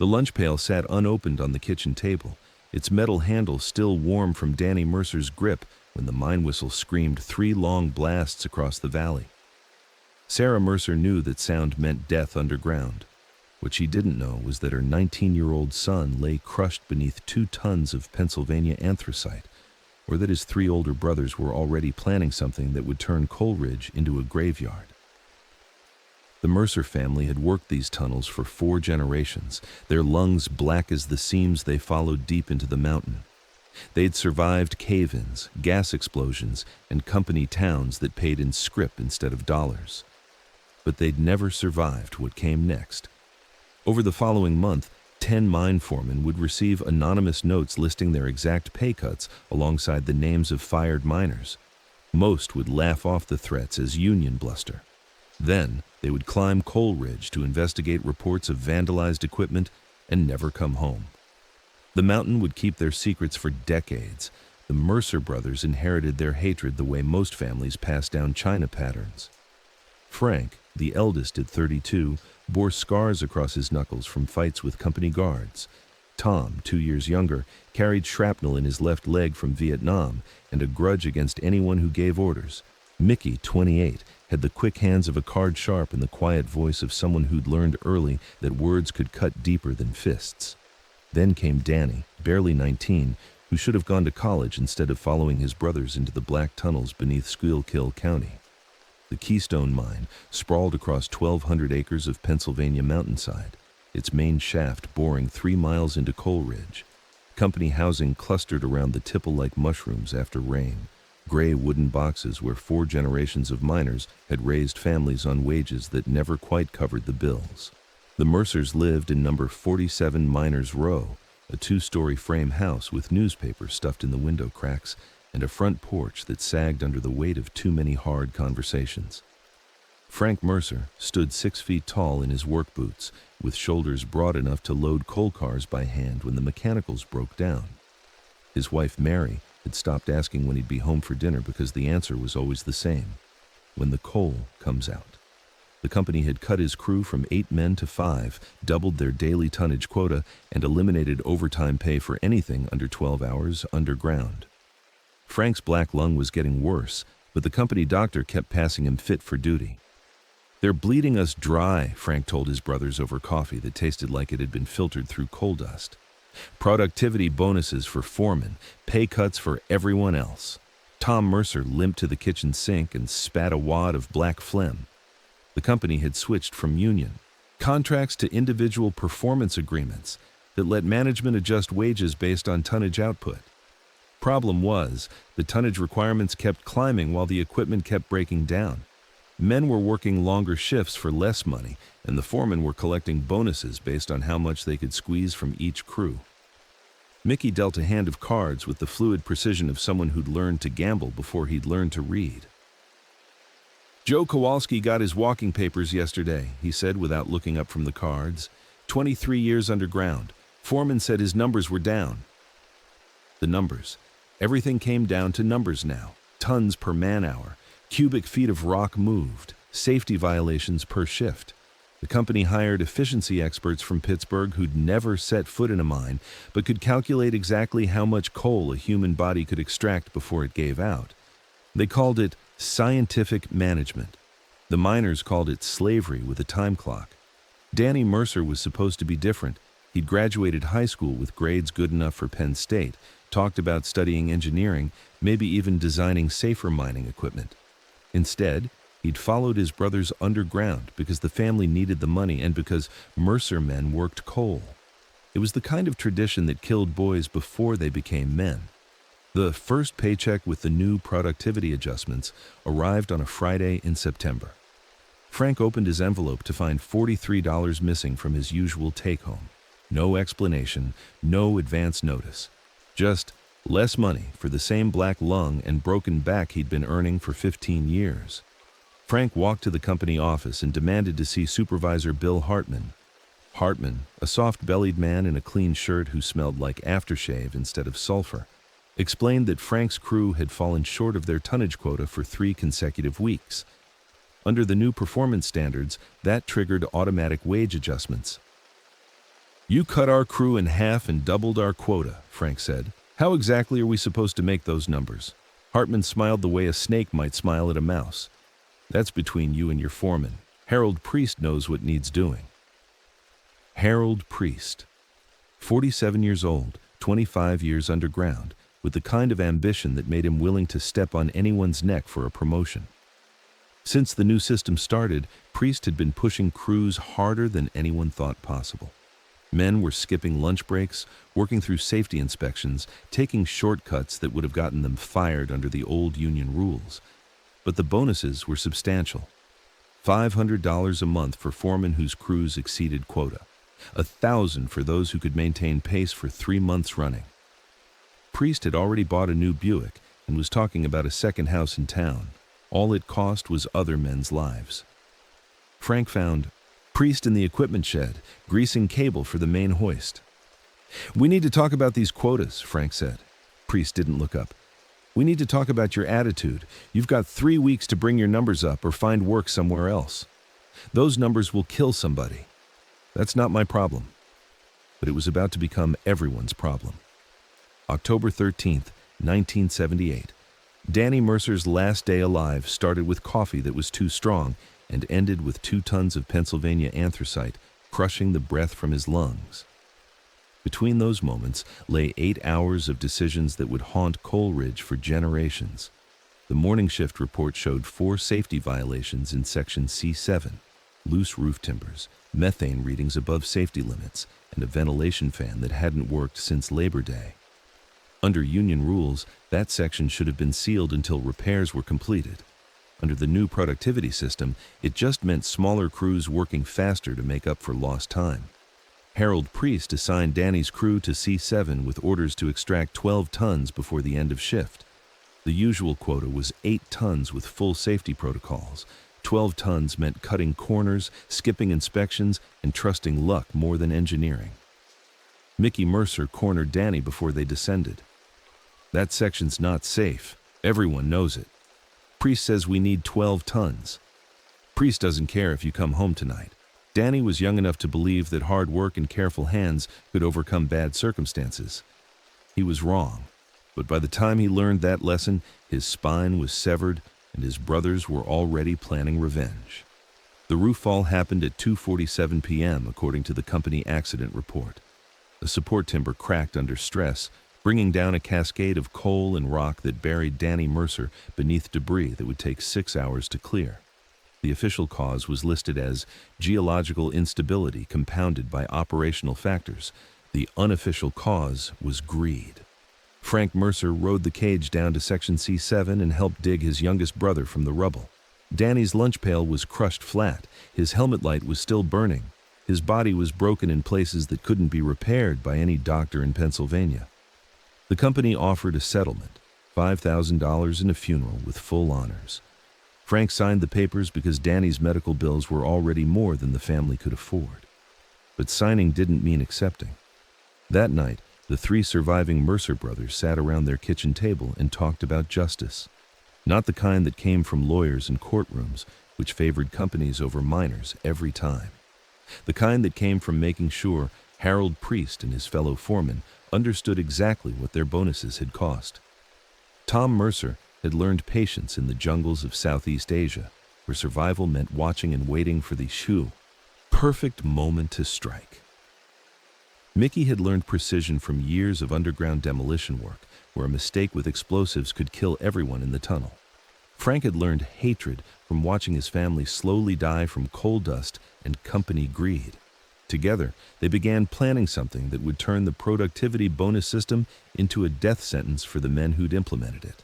The lunch pail sat unopened on the kitchen table, its metal handle still warm from Danny Mercer's grip when the mine whistle screamed 3 long blasts across the valley. Sarah Mercer knew that sound meant death underground. What she didn't know was that her 19-year-old son lay crushed beneath 2 tons of Pennsylvania anthracite, or that his 3 older brothers were already planning something that would turn Coleridge into a graveyard. The Mercer family had worked these tunnels for 4 generations, their lungs black as the seams they followed deep into the mountain. They'd survived cave-ins, gas explosions, and company towns that paid in scrip instead of dollars. But they'd never survived what came next. Over the following month, 10 mine foremen would receive anonymous notes listing their exact pay cuts alongside the names of fired miners. Most would laugh off the threats as union bluster. Then, they would climb Coleridge to investigate reports of vandalized equipment and never come home. The mountain would keep their secrets for decades. The Mercer brothers inherited their hatred the way most families pass down china patterns. Frank, the eldest at 32, bore scars across his knuckles from fights with company guards. Tom, 2 years younger, carried shrapnel in his left leg from Vietnam and a grudge against anyone who gave orders. Mickey, 28, had the quick hands of a card sharp and the quiet voice of someone who'd learned early that words could cut deeper than fists. Then came Danny, barely 19, who should have gone to college instead of following his brothers into the black tunnels beneath Schuylkill County. The Keystone Mine sprawled across 1,200 acres of Pennsylvania mountainside, its main shaft boring 3 miles into Coleridge. Company housing clustered around the tipple like mushrooms after rain, gray wooden boxes where 4 generations of miners had raised families on wages that never quite covered the bills. The Mercers lived in number 47 Miners Row, a 2-story frame house with newspapers stuffed in the window cracks and a front porch that sagged under the weight of too many hard conversations. Frank Mercer stood 6 feet tall in his work boots, with shoulders broad enough to load coal cars by hand when the mechanicals broke down. His wife Mary had stopped asking when he'd be home for dinner because the answer was always the same: when the coal comes out. The company had cut his crew from 8 men to 5, doubled their daily tonnage quota, and eliminated overtime pay for anything under 12 hours underground. Frank's black lung was getting worse, but the company doctor kept passing him fit for duty. "They're bleeding us dry," Frank told his brothers over coffee that tasted like it had been filtered through coal dust. "Productivity bonuses for foremen, pay cuts for everyone else." Tom Mercer limped to the kitchen sink and spat a wad of black phlegm. The company had switched from union contracts to individual performance agreements that let management adjust wages based on tonnage output. Problem was, the tonnage requirements kept climbing while the equipment kept breaking down. Men were working longer shifts for less money, and the foremen were collecting bonuses based on how much they could squeeze from each crew. Mickey dealt a hand of cards with the fluid precision of someone who'd learned to gamble before he'd learned to read. "Joe Kowalski got his walking papers yesterday," he said without looking up from the cards. 23 years underground. Foreman said his numbers were down. The numbers. Everything came down to numbers now. Tons per man-hour, cubic feet of rock moved, safety violations per shift. The company hired efficiency experts from Pittsburgh who'd never set foot in a mine, but could calculate exactly how much coal a human body could extract before it gave out. They called it scientific management. The miners called it slavery with a time clock. Danny Mercer was supposed to be different. He'd graduated high school with grades good enough for Penn State, talked about studying engineering, maybe even designing safer mining equipment. Instead, he'd followed his brothers underground because the family needed the money and because Mercer men worked coal. It was the kind of tradition that killed boys before they became men. The first paycheck with the new productivity adjustments arrived on a Friday in September. Frank opened his envelope to find $43 missing from his usual take-home. No explanation, no advance notice. Just less money for the same black lung and broken back he'd been earning for 15 years. Frank walked to the company office and demanded to see Supervisor Bill Hartman. Hartman, a soft-bellied man in a clean shirt who smelled like aftershave instead of sulfur, explained that Frank's crew had fallen short of their tonnage quota for 3 consecutive weeks. Under the new performance standards, that triggered automatic wage adjustments. "You cut our crew in half and doubled our quota," Frank said. "How exactly are we supposed to make those numbers?" Hartman smiled the way a snake might smile at a mouse. "That's between you and your foreman. Harold Priest knows what needs doing." Harold Priest, 47 years old, 25 years underground, with the kind of ambition that made him willing to step on anyone's neck for a promotion. Since the new system started, Priest had been pushing crews harder than anyone thought possible. Men were skipping lunch breaks, working through safety inspections, taking shortcuts that would have gotten them fired under the old union rules. But the bonuses were substantial. $500 a month for foremen whose crews exceeded quota. $1,000 for those who could maintain pace for 3 months running. Priest had already bought a new Buick and was talking about a second house in town. All it cost was other men's lives. Frank found Priest in the equipment shed, greasing cable for the main hoist. "We need to talk about these quotas," Frank said. Priest didn't look up. "We need to talk about your attitude. You've got 3 weeks to bring your numbers up or find work somewhere else. Those numbers will kill somebody. That's not my problem." But it was about to become everyone's problem. October 13th, 1978. Danny Mercer's last day alive started with coffee that was too strong and ended with 2 tons of Pennsylvania anthracite crushing the breath from his lungs. Between those moments lay 8 hours of decisions that would haunt Coal Ridge for generations. The morning shift report showed 4 safety violations in Section C7, loose roof timbers, methane readings above safety limits, and a ventilation fan that hadn't worked since Labor Day. Under union rules, that section should have been sealed until repairs were completed. Under the new productivity system, it just meant smaller crews working faster to make up for lost time. Harold Priest assigned Danny's crew to C7 with orders to extract 12 tons before the end of shift. The usual quota was 8 tons with full safety protocols. 12 tons meant cutting corners, skipping inspections, and trusting luck more than engineering. Mickey Mercer cornered Danny before they descended. "That section's not safe. Everyone knows it. Priest says we need 12 tons. Priest doesn't care if you come home tonight." Danny was young enough to believe that hard work and careful hands could overcome bad circumstances. He was wrong, but by the time he learned that lesson, his spine was severed and his brothers were already planning revenge. The roof fall happened at 2:47 p.m. according to the company accident report. The support timber cracked under stress, bringing down a cascade of coal and rock that buried Danny Mercer beneath debris that would take 6 hours to clear. The official cause was listed as geological instability compounded by operational factors. The unofficial cause was greed. Frank Mercer rode the cage down to Section C7 and helped dig his youngest brother from the rubble. Danny's lunch pail was crushed flat. His helmet light was still burning. His body was broken in places that couldn't be repaired by any doctor in Pennsylvania. The company offered a settlement, $5,000 and a funeral with full honors. Frank signed the papers because Danny's medical bills were already more than the family could afford. But signing didn't mean accepting. That night, the 3 surviving Mercer brothers sat around their kitchen table and talked about justice. Not the kind that came from lawyers and courtrooms, which favored companies over miners every time. The kind that came from making sure Harold Priest and his fellow foremen understood exactly what their bonuses had cost. Tom Mercer had learned patience in the jungles of Southeast Asia, where survival meant watching and waiting for the perfect moment to strike. Mickey had learned precision from years of underground demolition work, where a mistake with explosives could kill everyone in the tunnel. Frank had learned hatred from watching his family slowly die from coal dust and company greed. Together, they began planning something that would turn the productivity bonus system into a death sentence for the men who'd implemented it.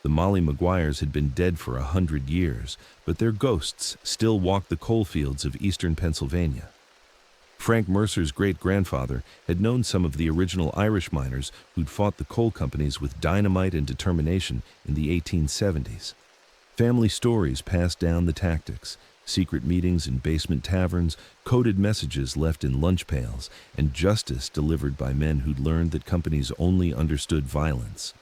The Molly Maguires had been dead for 100 years, but their ghosts still walked the coal fields of eastern Pennsylvania. Frank Mercer's great-grandfather had known some of the original Irish miners who'd fought the coal companies with dynamite and determination in the 1870s. Family stories passed down the tactics, secret meetings in basement taverns, coded messages left in lunch pails, and justice delivered by men who'd learned that companies only understood violence.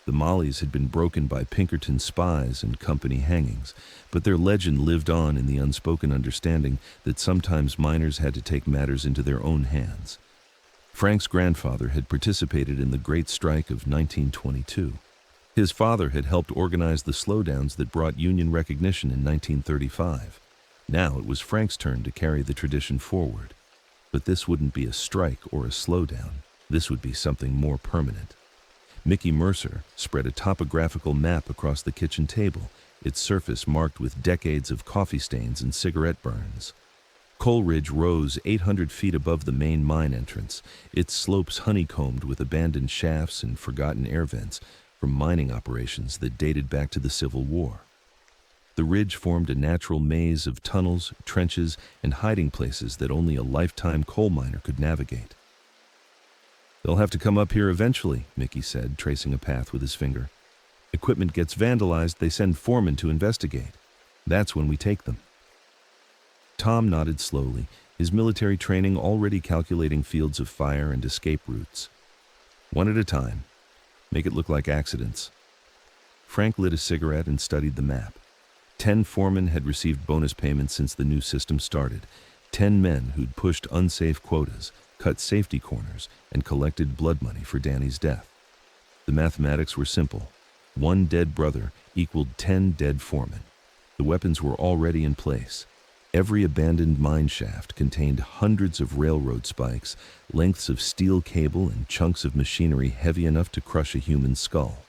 The mollies had been broken by Pinkerton spies and company hangings, but their legend lived on in the unspoken understanding that sometimes miners had to take matters into their own hands. Frank's grandfather had participated in the Great Strike of 1922. His father had helped organize the slowdowns that brought union recognition in 1935. Now it was Frank's turn to carry the tradition forward. But this wouldn't be a strike or a slowdown. This would be something more permanent. Mickey Mercer spread a topographical map across the kitchen table, its surface marked with decades of coffee stains and cigarette burns. Coal Ridge rose 800 feet above the main mine entrance, its slopes honeycombed with abandoned shafts and forgotten air vents from mining operations that dated back to the Civil War. The ridge formed a natural maze of tunnels, trenches, and hiding places that only a lifetime coal miner could navigate. "They'll have to come up here eventually," Mickey said, tracing a path with his finger. "Equipment gets vandalized, they send foremen to investigate. That's when we take them." Tom nodded slowly, his military training already calculating fields of fire and escape routes. "One at a time. Make it look like accidents." Frank lit a cigarette and studied the map. 10 foremen had received bonus payments since the new system started. 10 men who'd pushed unsafe quotas, cut safety corners, and collected blood money for Danny's death. The mathematics were simple. 1 dead brother equaled 10 dead foremen. The weapons were already in place. Every abandoned mine shaft contained hundreds of railroad spikes, lengths of steel cable, and chunks of machinery heavy enough to crush a human skull.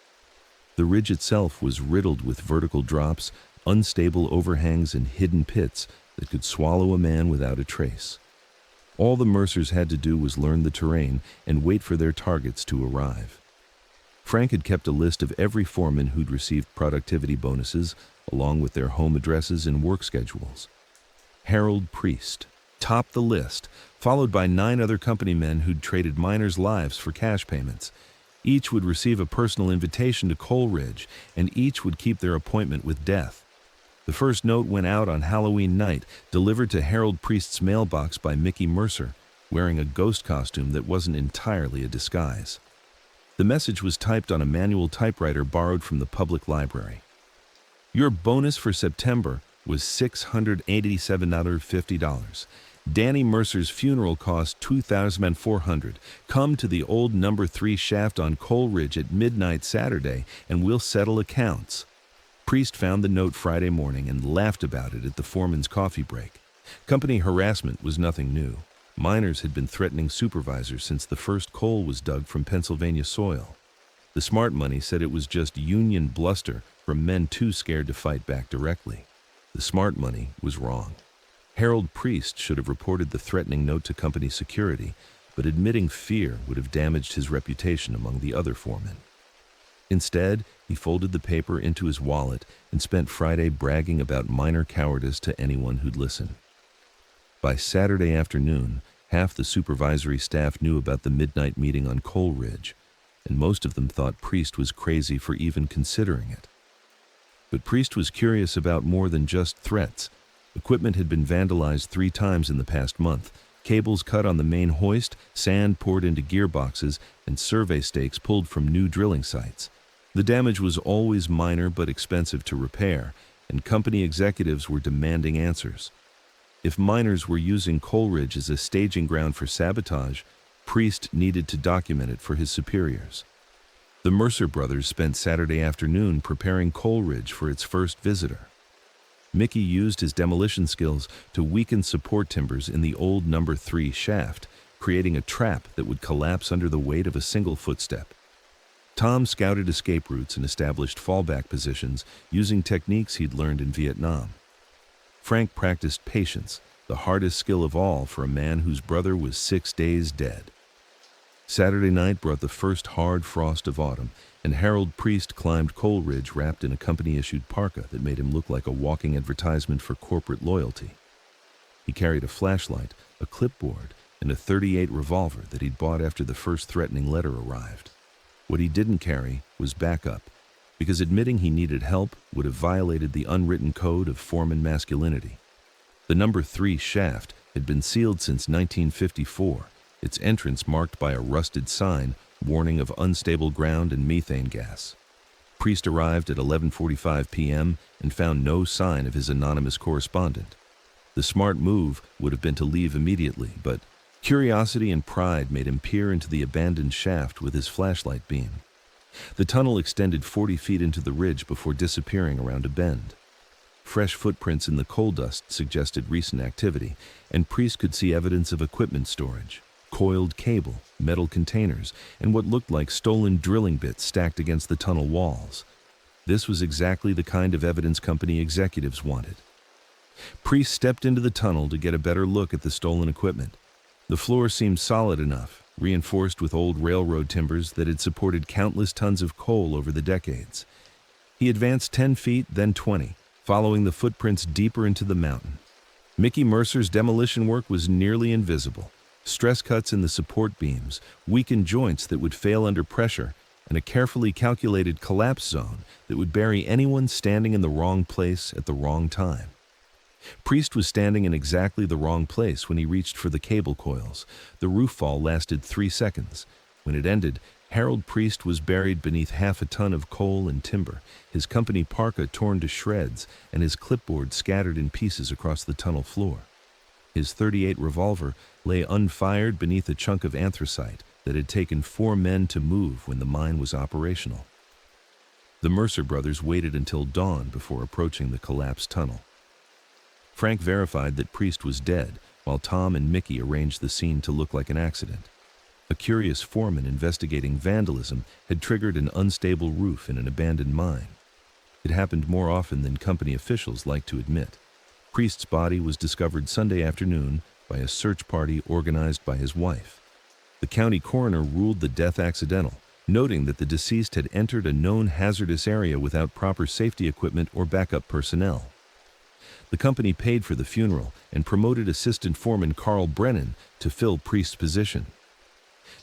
The ridge itself was riddled with vertical drops, unstable overhangs, and hidden pits that could swallow a man without a trace. All the Mercers had to do was learn the terrain and wait for their targets to arrive. Frank had kept a list of every foreman who'd received productivity bonuses, along with their home addresses and work schedules. Harold Priest topped the list, followed by 9 other company men who'd traded miners' lives for cash payments. Each would receive a personal invitation to Coal Ridge, and each would keep their appointment with death. The first note went out on Halloween night, delivered to Harold Priest's mailbox by Mickey Mercer, wearing a ghost costume that wasn't entirely a disguise. The message was typed on a manual typewriter borrowed from the public library. "Your bonus for September was $687.50. Danny Mercer's funeral cost $2,400. Come to the old number 3 shaft on Coal Ridge at midnight Saturday, and we'll settle accounts." Priest found the note Friday morning and laughed about it at the foreman's coffee break. Company harassment was nothing new. Miners had been threatening supervisors since the first coal was dug from Pennsylvania soil. The smart money said it was just union bluster from men too scared to fight back directly. The smart money was wrong. Harold Priest should have reported the threatening note to company security, but admitting fear would have damaged his reputation among the other foremen. Instead, he folded the paper into his wallet and spent Friday bragging about minor cowardice to anyone who'd listen. By Saturday afternoon, half the supervisory staff knew about the midnight meeting on Coal Ridge, and most of them thought Priest was crazy for even considering it. But Priest was curious about more than just threats. Equipment had been vandalized 3 times in the past month, cables cut on the main hoist, sand poured into gearboxes, and survey stakes pulled from new drilling sites. The damage was always minor but expensive to repair, and company executives were demanding answers. If miners were using Coal Ridge as a staging ground for sabotage, Priest needed to document it for his superiors. The Mercer brothers spent Saturday afternoon preparing Coal Ridge for its first visitor. Mickey used his demolition skills to weaken support timbers in the old number 3 shaft, creating a trap that would collapse under the weight of a single footstep. Tom scouted escape routes and established fallback positions using techniques he'd learned in Vietnam. Frank practiced patience, the hardest skill of all for a man whose brother was 6 days dead. Saturday night brought the first hard frost of autumn, and Harold Priest climbed Coal Ridge wrapped in a company-issued parka that made him look like a walking advertisement for corporate loyalty. He carried a flashlight, a clipboard, and a .38 revolver that he'd bought after the first threatening letter arrived. What he didn't carry was backup, because admitting he needed help would have violated the unwritten code of foreman masculinity. The number 3 shaft had been sealed since 1954, its entrance marked by a rusted sign warning of unstable ground and methane gas. Priest arrived at 11:45 p.m. and found no sign of his anonymous correspondent. The smart move would have been to leave immediately, but curiosity and pride made him peer into the abandoned shaft with his flashlight beam. The tunnel extended 40 feet into the ridge before disappearing around a bend. Fresh footprints in the coal dust suggested recent activity, and Priest could see evidence of equipment storage, coiled cable, metal containers, and what looked like stolen drilling bits stacked against the tunnel walls. This was exactly the kind of evidence company executives wanted. Priest stepped into the tunnel to get a better look at the stolen equipment. The floor seemed solid enough, reinforced with old railroad timbers that had supported countless tons of coal over the decades. He advanced 10 feet, then 20, following the footprints deeper into the mountain. Mickey Mercer's demolition work was nearly invisible. Stress cuts in the support beams, weakened joints that would fail under pressure, and a carefully calculated collapse zone that would bury anyone standing in the wrong place at the wrong time. Priest was standing in exactly the wrong place when he reached for the cable coils. The roof fall lasted 3 seconds. When it ended, Harold Priest was buried beneath half a ton of coal and timber, his company parka torn to shreds, and his clipboard scattered in pieces across the tunnel floor. His .38 revolver lay unfired beneath a chunk of anthracite that had taken 4 men to move when the mine was operational. The Mercer brothers waited until dawn before approaching the collapsed tunnel. Frank verified that Priest was dead, while Tom and Mickey arranged the scene to look like an accident. A curious foreman investigating vandalism had triggered an unstable roof in an abandoned mine. It happened more often than company officials liked to admit. Priest's body was discovered Sunday afternoon by a search party organized by his wife. The county coroner ruled the death accidental, noting that the deceased had entered a known hazardous area without proper safety equipment or backup personnel. The company paid for the funeral and promoted Assistant Foreman Carl Brennan to fill Priest's position.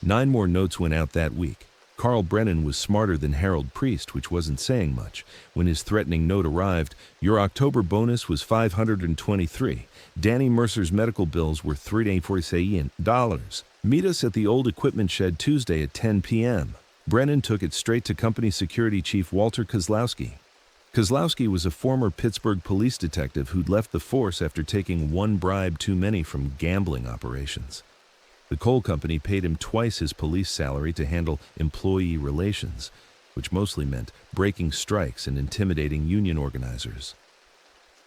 9 more notes went out that week. Carl Brennan was smarter than Harold Priest, which wasn't saying much. When his threatening note arrived, your October bonus was $523. Danny Mercer's medical bills were $347. Meet us at the old equipment shed Tuesday at 10 p.m. Brennan took it straight to company security chief Walter Kozlowski. Kozlowski was a former Pittsburgh police detective who'd left the force after taking 1 bribe too many from gambling operations. The coal company paid him twice his police salary to handle employee relations, which mostly meant breaking strikes and intimidating union organizers.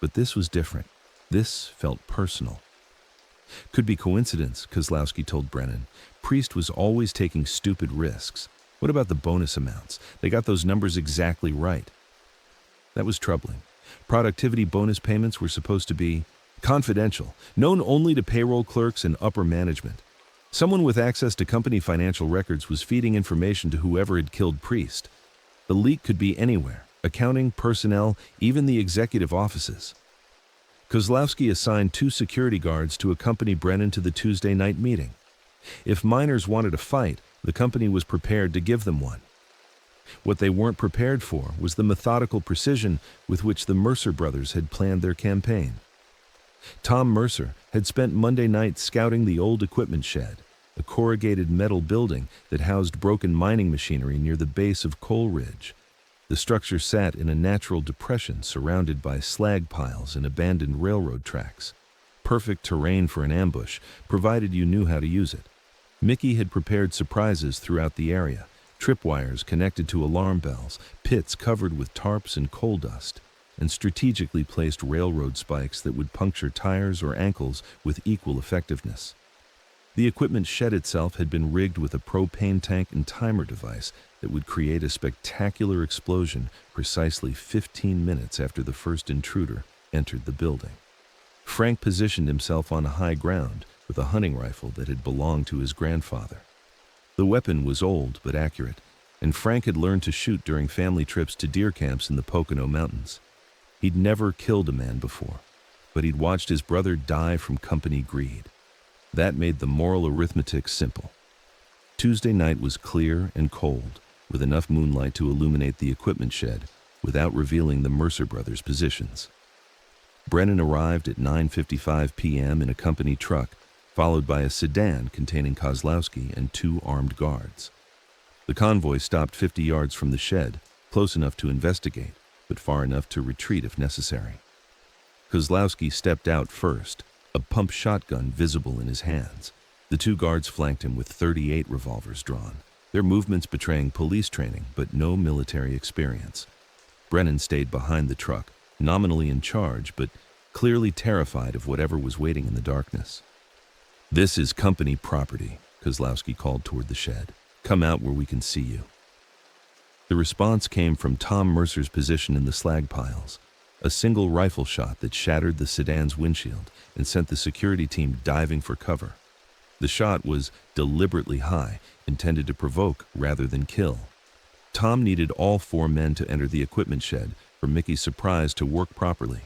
But this was different. This felt personal. Could be coincidence, Kozlowski told Brennan. Priest was always taking stupid risks. What about the bonus amounts? They got those numbers exactly right. That was troubling. Productivity bonus payments were supposed to be confidential, known only to payroll clerks and upper management. Someone with access to company financial records was feeding information to whoever had killed Priest. The leak could be anywhere: accounting, personnel, even the executive offices. Kozlowski assigned 2 security guards to accompany Brennan to the Tuesday night meeting. If miners wanted a fight, the company was prepared to give them one. What they weren't prepared for was the methodical precision with which the Mercer brothers had planned their campaign. Tom Mercer had spent Monday night scouting the old equipment shed, a corrugated metal building that housed broken mining machinery near the base of Coal Ridge. The structure sat in a natural depression surrounded by slag piles and abandoned railroad tracks. Perfect terrain for an ambush, provided you knew how to use it. Mickey had prepared surprises throughout the area: tripwires connected to alarm bells, pits covered with tarps and coal dust, and strategically placed railroad spikes that would puncture tires or ankles with equal effectiveness. The equipment shed itself had been rigged with a propane tank and timer device that would create a spectacular explosion precisely 15 minutes after the first intruder entered the building. Frank positioned himself on high ground with a hunting rifle that had belonged to his grandfather. The weapon was old but accurate, and Frank had learned to shoot during family trips to deer camps in the Pocono Mountains. He'd never killed a man before, but he'd watched his brother die from company greed. That made the moral arithmetic simple. Tuesday night was clear and cold, with enough moonlight to illuminate the equipment shed without revealing the Mercer brothers' positions. Brennan arrived at 9:55 p.m. in a company truck, followed by a sedan containing Kozlowski and 2 armed guards. The convoy stopped 50 yards from the shed, close enough to investigate, but far enough to retreat if necessary. Kozlowski stepped out first, a pump shotgun visible in his hands. The two guards flanked him with .38 revolvers drawn, their movements betraying police training but no military experience. Brennan stayed behind the truck, nominally in charge but clearly terrified of whatever was waiting in the darkness. "This is company property," Kozlowski called toward the shed. "Come out where we can see you." The response came from Tom Mercer's position in the slag piles, a single rifle shot that shattered the sedan's windshield and sent the security team diving for cover. The shot was deliberately high, intended to provoke rather than kill. Tom needed all 4 men to enter the equipment shed for Mickey's surprise to work properly.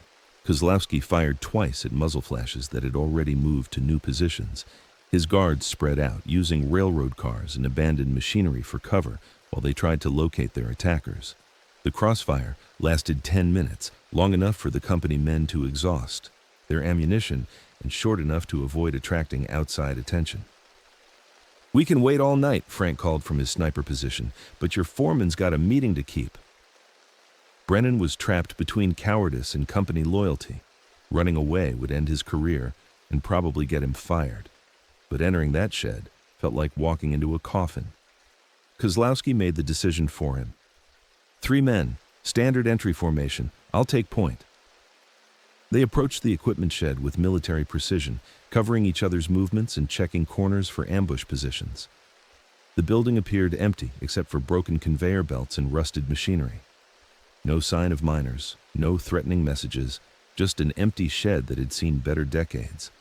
Kozlowski fired twice at muzzle flashes that had already moved to new positions. His guards spread out, using railroad cars and abandoned machinery for cover while they tried to locate their attackers. The crossfire lasted 10 minutes, long enough for the company men to exhaust their ammunition and short enough to avoid attracting outside attention. "We can wait all night," Frank called from his sniper position, "but your foreman's got a meeting to keep." Brennan was trapped between cowardice and company loyalty. Running away would end his career and probably get him fired. But entering that shed felt like walking into a coffin. Kozlowski made the decision for him. 3 men, standard entry formation. I'll take point." They approached the equipment shed with military precision, covering each other's movements and checking corners for ambush positions. The building appeared empty except for broken conveyor belts and rusted machinery. No sign of miners, no threatening messages, just an empty shed that had seen better decades.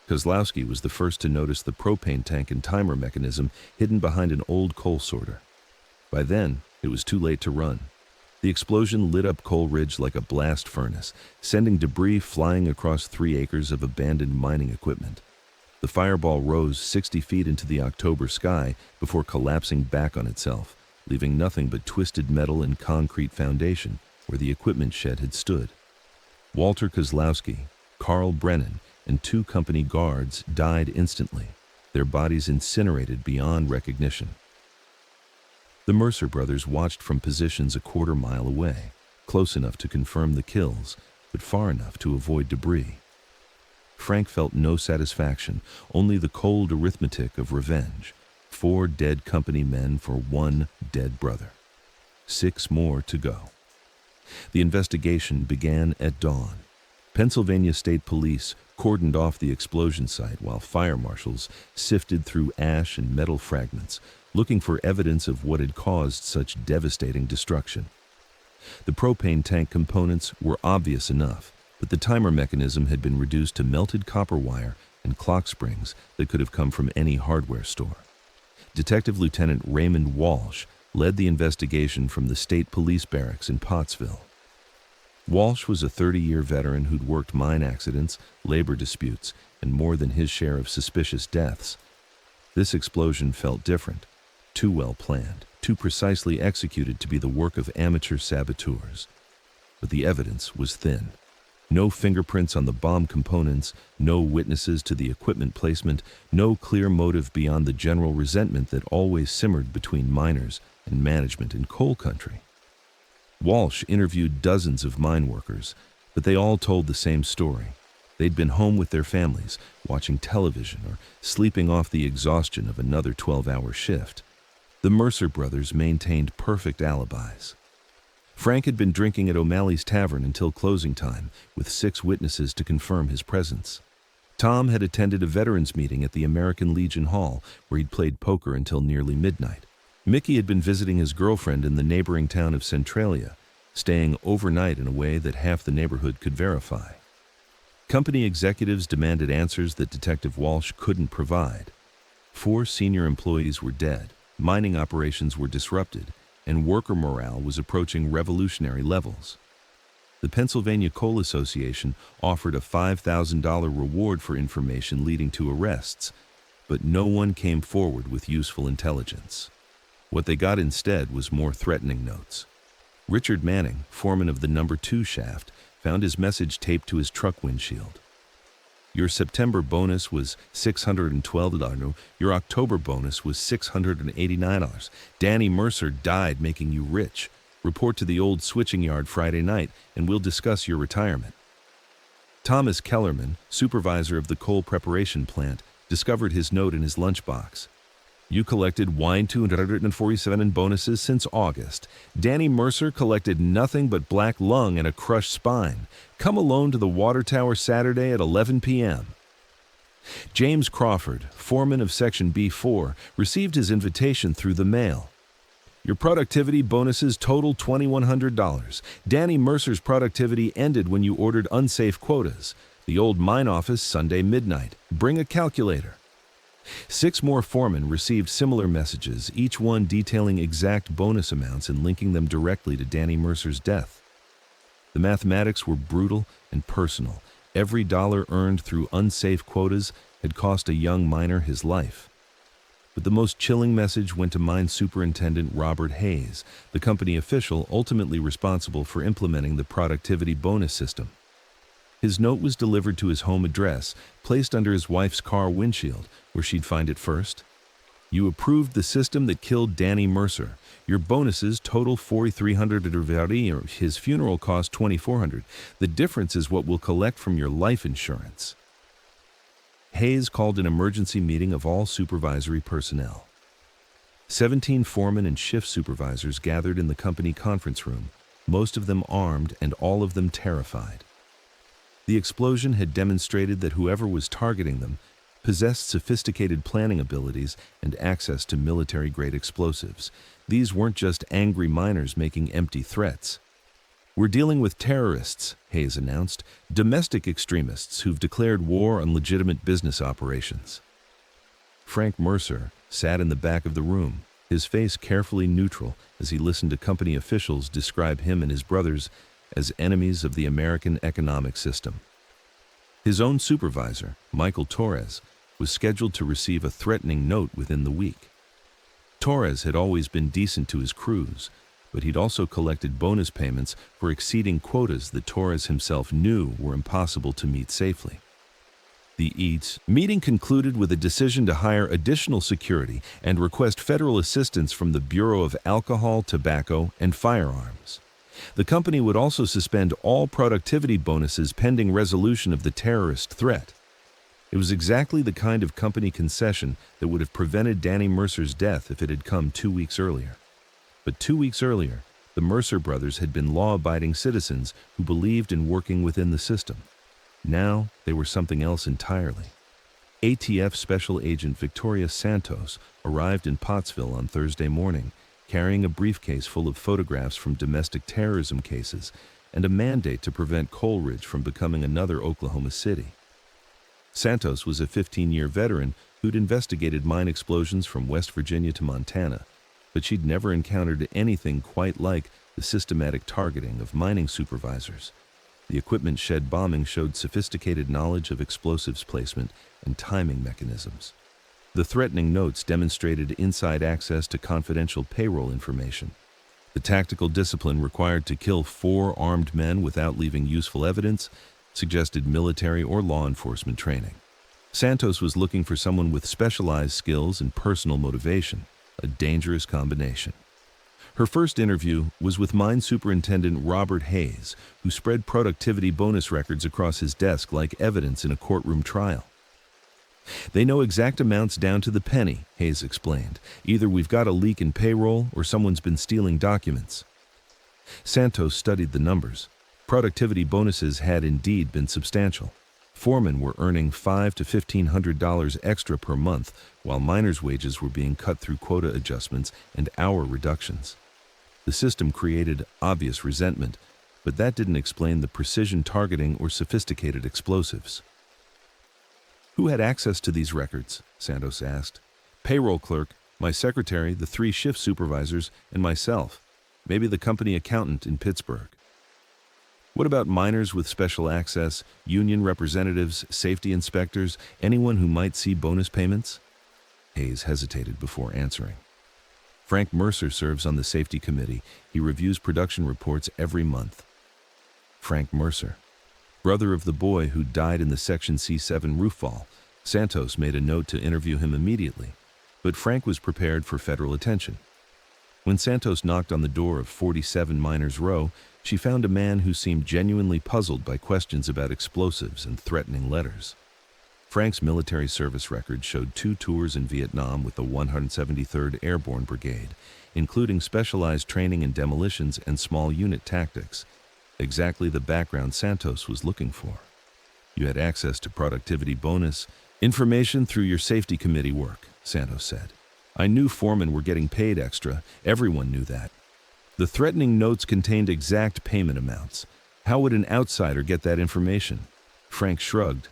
Kozlowski was the first to notice the propane tank and timer mechanism hidden behind an old coal sorter. By then, it was too late to run. The explosion lit up Coal Ridge like a blast furnace, sending debris flying across 3 acres of abandoned mining equipment. The fireball rose 60 feet into the October sky before collapsing back on itself, leaving nothing but twisted metal and concrete foundation where the equipment shed had stood. Walter Kozlowski, Carl Brennan, and 2 company guards died instantly, their bodies incinerated beyond recognition. The Mercer brothers watched from positions a quarter mile away, close enough to confirm the kills, but far enough to avoid debris. Frank felt no satisfaction, only the cold arithmetic of revenge. 4 dead company men for 1 dead brother. 6 more to go. The investigation began at dawn. Pennsylvania State Police cordoned off the explosion site while fire marshals sifted through ash and metal fragments, looking for evidence of what had caused such devastating destruction. The propane tank components were obvious enough, but the timer mechanism had been reduced to melted copper wire and clock springs that could have come from any hardware store. Detective Lieutenant Raymond Walsh led the investigation from the State Police Barracks in Pottsville. Walsh was a 30-year veteran who'd worked mine accidents, labor disputes, and more than his share of suspicious deaths. This explosion felt different, too well planned, too precisely executed to be the work of amateur saboteurs. But the evidence was thin. No fingerprints on the bomb components, no witnesses to the equipment placement, no clear motive beyond the general resentment that always simmered between miners and management in coal country. Walsh interviewed dozens of mine workers, but they all told the same story. They'd been home with their families, watching television or sleeping off the exhaustion of another 12-hour shift. The Mercer brothers maintained perfect alibis. Frank had been drinking at O'Malley's Tavern until closing time, with 6 witnesses to confirm his presence. Tom had attended a veterans meeting at the American Legion Hall, where he'd played poker until nearly midnight. Mickey had been visiting his girlfriend in the neighboring town of Centralia, staying overnight in a way that half the neighborhood could verify. Company executives demanded answers that Detective Walsh couldn't provide. 4 senior employees were dead, mining operations were disrupted, and worker morale was approaching revolutionary levels. The Pennsylvania Coal Association offered a $5,000 reward for information leading to arrests, but no one came forward with useful intelligence. What they got instead was more threatening notes. Richard Manning, foreman of the number 2 shaft, found his message taped to his truck windshield. Your September bonus was $612. Your October bonus was $689. Danny Mercer died making you rich. Report to the old switching yard Friday night, and we'll discuss your retirement. Thomas Kellerman, supervisor of the coal preparation plant, discovered his note in his lunchbox. You collected wine 247 in bonuses since August. Danny Mercer collected nothing but black lung and a crushed spine. Come alone to the water tower Saturday at 11 p.m. James Crawford, foreman of Section B4, received his invitation through the mail. Your productivity bonuses total $2,100. Danny Mercer's productivity ended when you ordered unsafe quotas. The old mine office Sunday midnight. Bring a calculator. 6 more foremen received similar messages, each one detailing exact bonus amounts and linking them directly to Danny Mercer's death. The mathematics were brutal and personal. Every dollar earned through unsafe quotas had cost a young miner his life. But the most chilling message went to Mine Superintendent Robert Hayes, the company official ultimately responsible for implementing the productivity bonus system. His note was delivered to his home address, placed under his wife's car windshield, where she'd find it first. You approved the system that killed Danny Mercer. Your bonuses total $4,300. His funeral cost $2,400. The difference is what we'll collect from your life insurance. Hayes called an emergency meeting of all supervisory personnel. 17 foremen and shift supervisors gathered in the company conference room, most of them armed and all of them terrified. The explosion had demonstrated that whoever was targeting them possessed sophisticated planning abilities and access to military-grade explosives. These weren't just angry miners making empty threats. We're dealing with terrorists, Hayes announced, domestic extremists who've declared war on legitimate business operations. Frank Mercer sat in the back of the room, his face carefully neutral as he listened to company officials describe him and his brothers as enemies of the American economic system. His own supervisor, Michael Torres, was scheduled to receive a threatening note within the week. Torres had always been decent to his crews, but he'd also collected bonus payments for exceeding quotas that Torres himself knew were impossible to meet safely. The meeting concluded with a decision to hire additional security and request federal assistance from the Bureau of Alcohol, Tobacco, and Firearms. The company would also suspend all productivity bonuses pending resolution of the terrorist threat. It was exactly the kind of company concession that would have prevented Danny Mercer's death if it had come 2 weeks earlier. But 2 weeks earlier, the Mercer brothers had been law-abiding citizens who believed in working within the system. Now, they were something else entirely. ATF Special Agent Victoria Santos arrived in Pottsville on Thursday morning, carrying a briefcase full of photographs from domestic terrorism cases and a mandate to prevent Coal Ridge from becoming another Oklahoma City. Santos was a 15-year veteran who'd investigated mine explosions from West Virginia to Montana, but she'd never encountered anything quite like the systematic targeting of mining supervisors. The equipment shed bombing showed sophisticated knowledge of explosives placement and timing mechanisms. The threatening notes demonstrated inside access to confidential payroll information. The tactical discipline required to kill 4 armed men without leaving useful evidence suggested military or law enforcement training. Santos was looking for someone with specialized skills and personal motivation, a dangerous combination. Her first interview was with Mine Superintendent Robert Hayes, who spread productivity bonus records across his desk like evidence in a courtroom trial. They know exact amounts down to the penny, Hayes explained. Either we've got a leak in payroll or someone's been stealing documents. Santos studied the numbers. Productivity bonuses had indeed been substantial. Foremen were earning $500 to $1,500 extra per month, while miners' wages were being cut through quota adjustments and hour reductions. The system created obvious resentment, but that didn't explain the precision targeting or sophisticated explosives. Who had access to these records? Santos asked. Payroll clerk, my secretary, the 3 shift supervisors, and myself. Maybe the company accountant in Pittsburgh. What about miners with special access, union representatives, safety inspectors, anyone who might see bonus payments? Hayes hesitated before answering. Frank Mercer serves on the safety committee. He reviews production reports every month. Frank Mercer, brother of the boy who died in the Section C7 roof fall. Santos made a note to interview him immediately, but Frank was prepared for federal attention. When Santos knocked on the door of 47 Miners Row, she found a man who seemed genuinely puzzled by questions about explosives and threatening letters. Frank's military service record showed 2 tours in Vietnam with the 173rd Airborne Brigade, including specialized training in demolitions and small unit tactics. Exactly the background Santos was looking for. You had access to productivity bonus, information through your safety committee work, Santos said. I knew foremen were getting paid extra. Everyone knew that. The threatening notes contained exact payment amounts. How would an outsider get that information? Frank shrugged.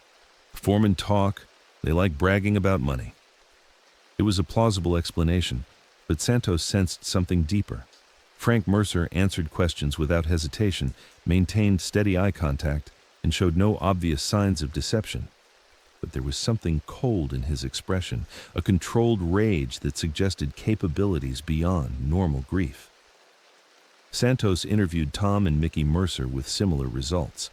Foremen talk. They like bragging about money. It was a plausible explanation, but Santos sensed something deeper. Frank Mercer answered questions without hesitation, maintained steady eye contact, and showed no obvious signs of deception. But there was something cold in his expression, a controlled rage that suggested capabilities beyond normal grief. Santos interviewed Tom and Mickey Mercer with similar results.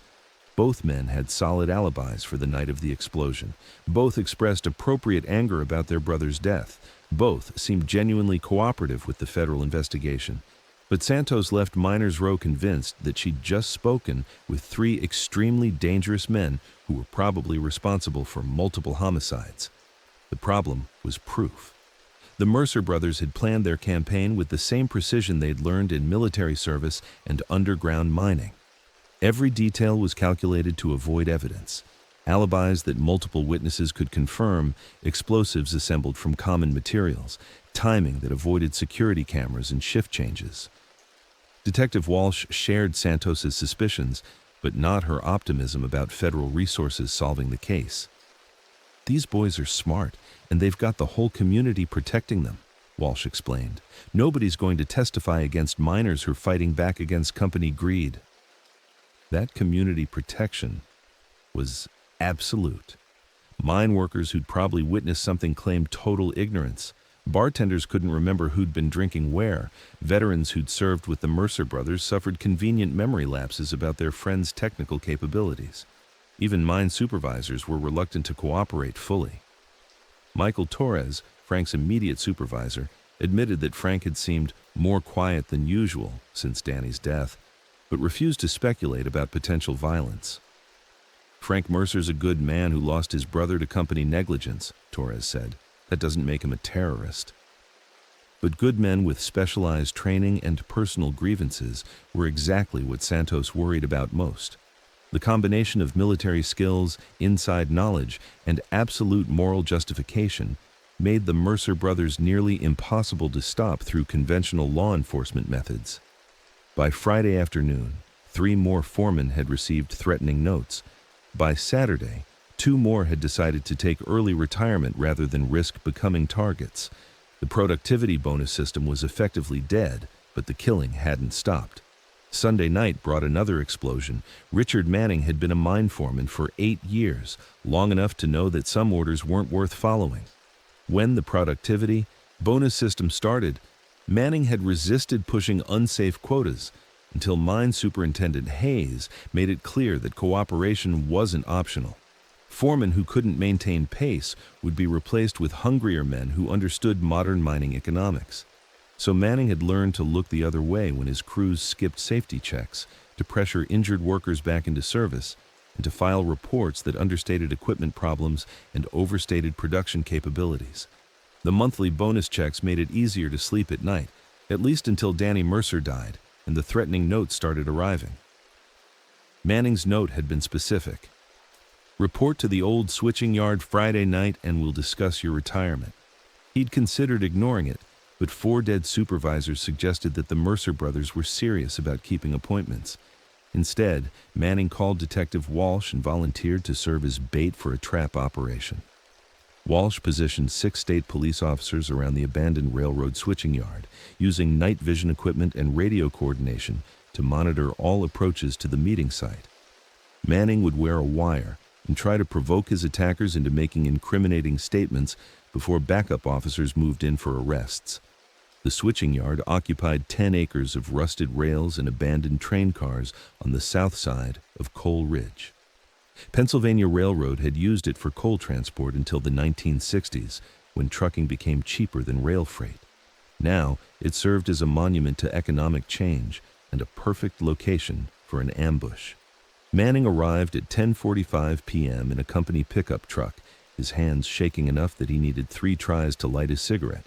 Both men had solid alibis for the night of the explosion. Both expressed appropriate anger about their brother's death. Both seemed genuinely cooperative with the federal investigation. But Santos left Miners Row convinced that she'd just spoken with 3 extremely dangerous men who were probably responsible for multiple homicides. The problem was proof. The Mercer brothers had planned their campaign with the same precision they'd learned in military service and underground mining. Every detail was calculated to avoid evidence. Alibis that multiple witnesses could confirm, explosives assembled from common materials, timing that avoided security cameras and shift changes. Detective Walsh shared Santos's suspicions, but not her optimism about federal resources solving the case. These boys are smart, and they've got the whole community protecting them, Walsh explained. Nobody's going to testify against miners who are fighting back against company greed. That community protection was absolute. Mine workers who'd probably witnessed something claimed total ignorance. Bartenders couldn't remember who'd been drinking where. Veterans who'd served with the Mercer brothers suffered convenient memory lapses about their friends' technical capabilities. Even mine supervisors were reluctant to cooperate fully. Michael Torres, Frank's immediate supervisor, admitted that Frank had seemed more quiet than usual since Danny's death, but refused to speculate about potential violence. Frank Mercer's a good man who lost his brother to company negligence, Torres said. That doesn't make him a terrorist. But good men with specialized training and personal grievances were exactly what Santos worried about most. The combination of military skills, inside knowledge, and absolute moral justification made the Mercer brothers nearly impossible to stop through conventional law enforcement methods. By Friday afternoon, 3 more foremen had received threatening notes. By Saturday, 2 more had decided to take early retirement rather than risk becoming targets. The productivity bonus system was effectively dead, but the killing hadn't stopped. Sunday night brought another explosion. Richard Manning had been a mine foreman for 8 years, long enough to know that some orders weren't worth following. When the productivity bonus system started, Manning had resisted pushing unsafe quotas until Mine Superintendent Hayes made it clear that cooperation wasn't optional. Foremen who couldn't maintain pace would be replaced with hungrier men who understood modern mining economics. So Manning had learned to look the other way when his crews skipped safety checks, to pressure injured workers back into service, and to file reports that understated equipment problems and overstated production capabilities. The monthly bonus checks made it easier to sleep at night, at least until Danny Mercer died and the threatening notes started arriving. Manning's note had been specific. Report to the old switching yard Friday night and we'll discuss your retirement. He'd considered ignoring it, but 4 dead supervisors suggested that the Mercer brothers were serious about keeping appointments. Instead, Manning called Detective Walsh and volunteered to serve as bait for a trap operation. Walsh positioned 6 state police officers around the abandoned railroad switching yard, using night vision equipment and radio coordination to monitor all approaches to the meeting site. Manning would wear a wire and try to provoke his attackers into making incriminating statements before backup officers moved in for arrests. The switching yard occupied 10 acres of rusted rails and abandoned train cars on the south side of Coal Ridge. Pennsylvania Railroad had used it for coal transport until the 1960s, when trucking became cheaper than rail freight. Now, it served as a monument to economic change and a perfect location for an ambush. Manning arrived at 10:45 p.m. in a company pickup truck, his hands shaking enough that he needed 3 tries to light his cigarette.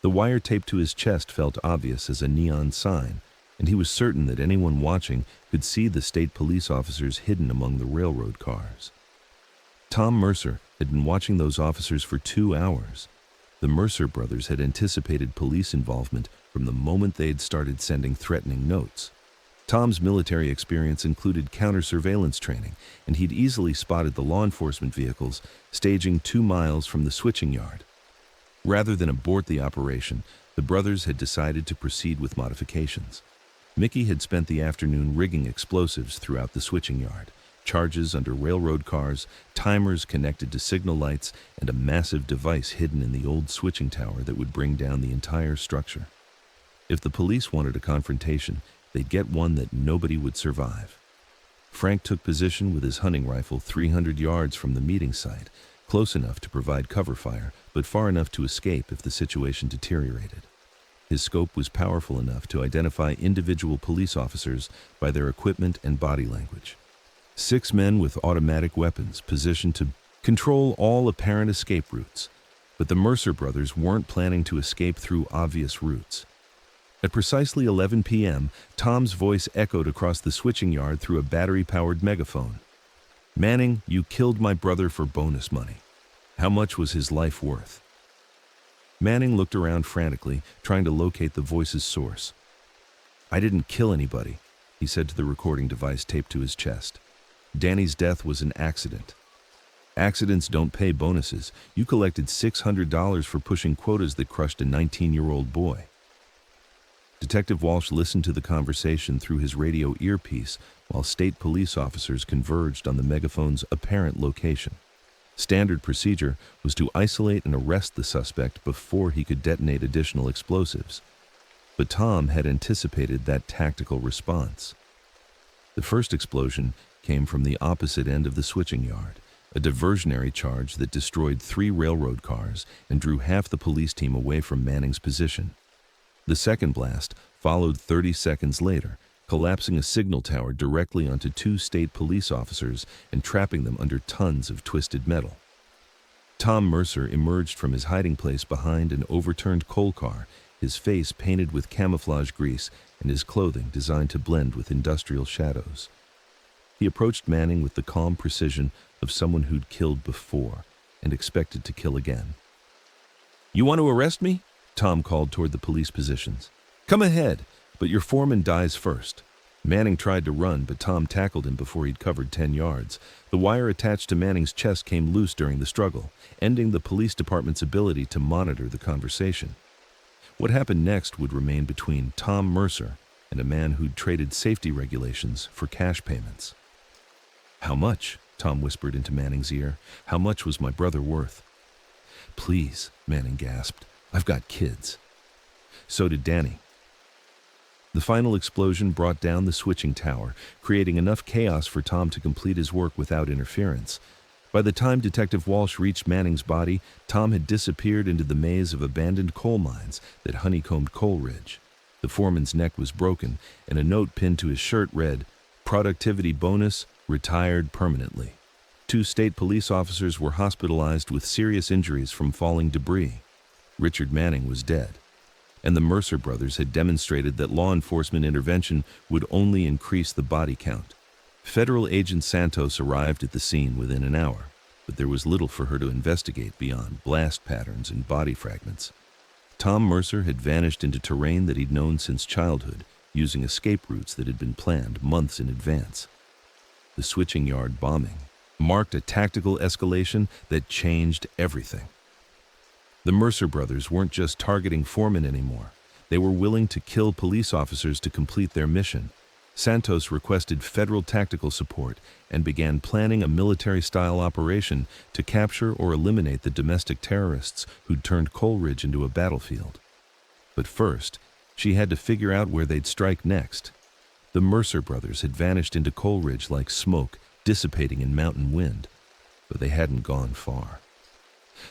The wire taped to his chest felt obvious as a neon sign, and he was certain that anyone watching could see the state police officers hidden among the railroad cars. Tom Mercer had been watching those officers for 2 hours. The Mercer brothers had anticipated police involvement from the moment they had started sending threatening notes. Tom's military experience included counter-surveillance training, and he'd easily spotted the law enforcement vehicles staging 2 miles from the switching yard. Rather than abort the operation, the brothers had decided to proceed with modifications. Mickey had spent the afternoon rigging explosives throughout the switching yard, charges under railroad cars, timers connected to signal lights, and a massive device hidden in the old switching tower that would bring down the entire structure. If the police wanted a confrontation, they'd get one that nobody would survive. Frank took position with his hunting rifle 300 yards from the meeting site, close enough to provide cover fire, but far enough to escape if the situation deteriorated. His scope was powerful enough to identify individual police officers by their equipment and body language. 6 men with automatic weapons positioned to control all apparent escape routes, but the Mercer brothers weren't planning to escape through obvious routes. At precisely 11 p.m., Tom's voice echoed across the switching yard through a battery-powered megaphone. "Manning, you killed my brother for bonus money. How much was his life worth?" Manning looked around frantically, trying to locate the voice's source. "I didn't kill anybody," he said to the recording device taped to his chest. "Danny's death was an accident." "Accidents don't pay bonuses. You collected $600 for pushing quotas that crushed a 19-year-old boy." Detective Walsh listened to the conversation through his radio earpiece while state police officers converged on the megaphone's apparent location. Standard procedure was to isolate and arrest the suspect before he could detonate additional explosives. But Tom had anticipated that tactical response. The first explosion came from the opposite end of the switching yard, a diversionary charge that destroyed 3 railroad cars and drew half the police team away from Manning's position. The second blast followed 30 seconds later, collapsing a signal tower directly onto 2 state police officers and trapping them under tons of twisted metal. Tom Mercer emerged from his hiding place behind an overturned coal car, his face painted with camouflage grease and his clothing designed to blend with industrial shadows. He approached Manning with the calm precision of someone who'd killed before and expected to kill again. "You want to arrest me?" Tom called toward the police positions. "Come ahead, but your foreman dies first." Manning tried to run, but Tom tackled him before he'd covered 10 yards. The wire attached to Manning's chest came loose during the struggle, ending the police department's ability to monitor the conversation. What happened next would remain between Tom Mercer and a man who'd traded safety regulations for cash payments. "How much?" Tom whispered into Manning's ear. "How much was my brother worth?" "Please," Manning gasped. "I've got kids." So did Danny. The final explosion brought down the switching tower, creating enough chaos for Tom to complete his work without interference. By the time Detective Walsh reached Manning's body, Tom had disappeared into the maze of abandoned coal mines that honeycombed Coal Ridge. The foreman's neck was broken, and a note pinned to his shirt read, "Productivity bonus, retired permanently." 2 state police officers were hospitalized with serious injuries from falling debris. Richard Manning was dead, and the Mercer brothers had demonstrated that law enforcement intervention would only increase the body count. Federal Agent Santos arrived at the scene within an hour, but there was little for her to investigate beyond blast patterns and body fragments. Tom Mercer had vanished into terrain that he'd known since childhood, using escape routes that had been planned months in advance. The switching yard bombing marked a tactical escalation that changed everything. The Mercer brothers weren't just targeting Foremen anymore. They were willing to kill police officers to complete their mission. Santos requested federal tactical support and began planning a military-style operation to capture or eliminate the domestic terrorists who'd turned Coal Ridge into a battlefield. But first, she had to figure out where they'd strike next. The Mercer brothers had vanished into Coal Ridge like smoke dissipating in mountain wind, but they hadn't gone far.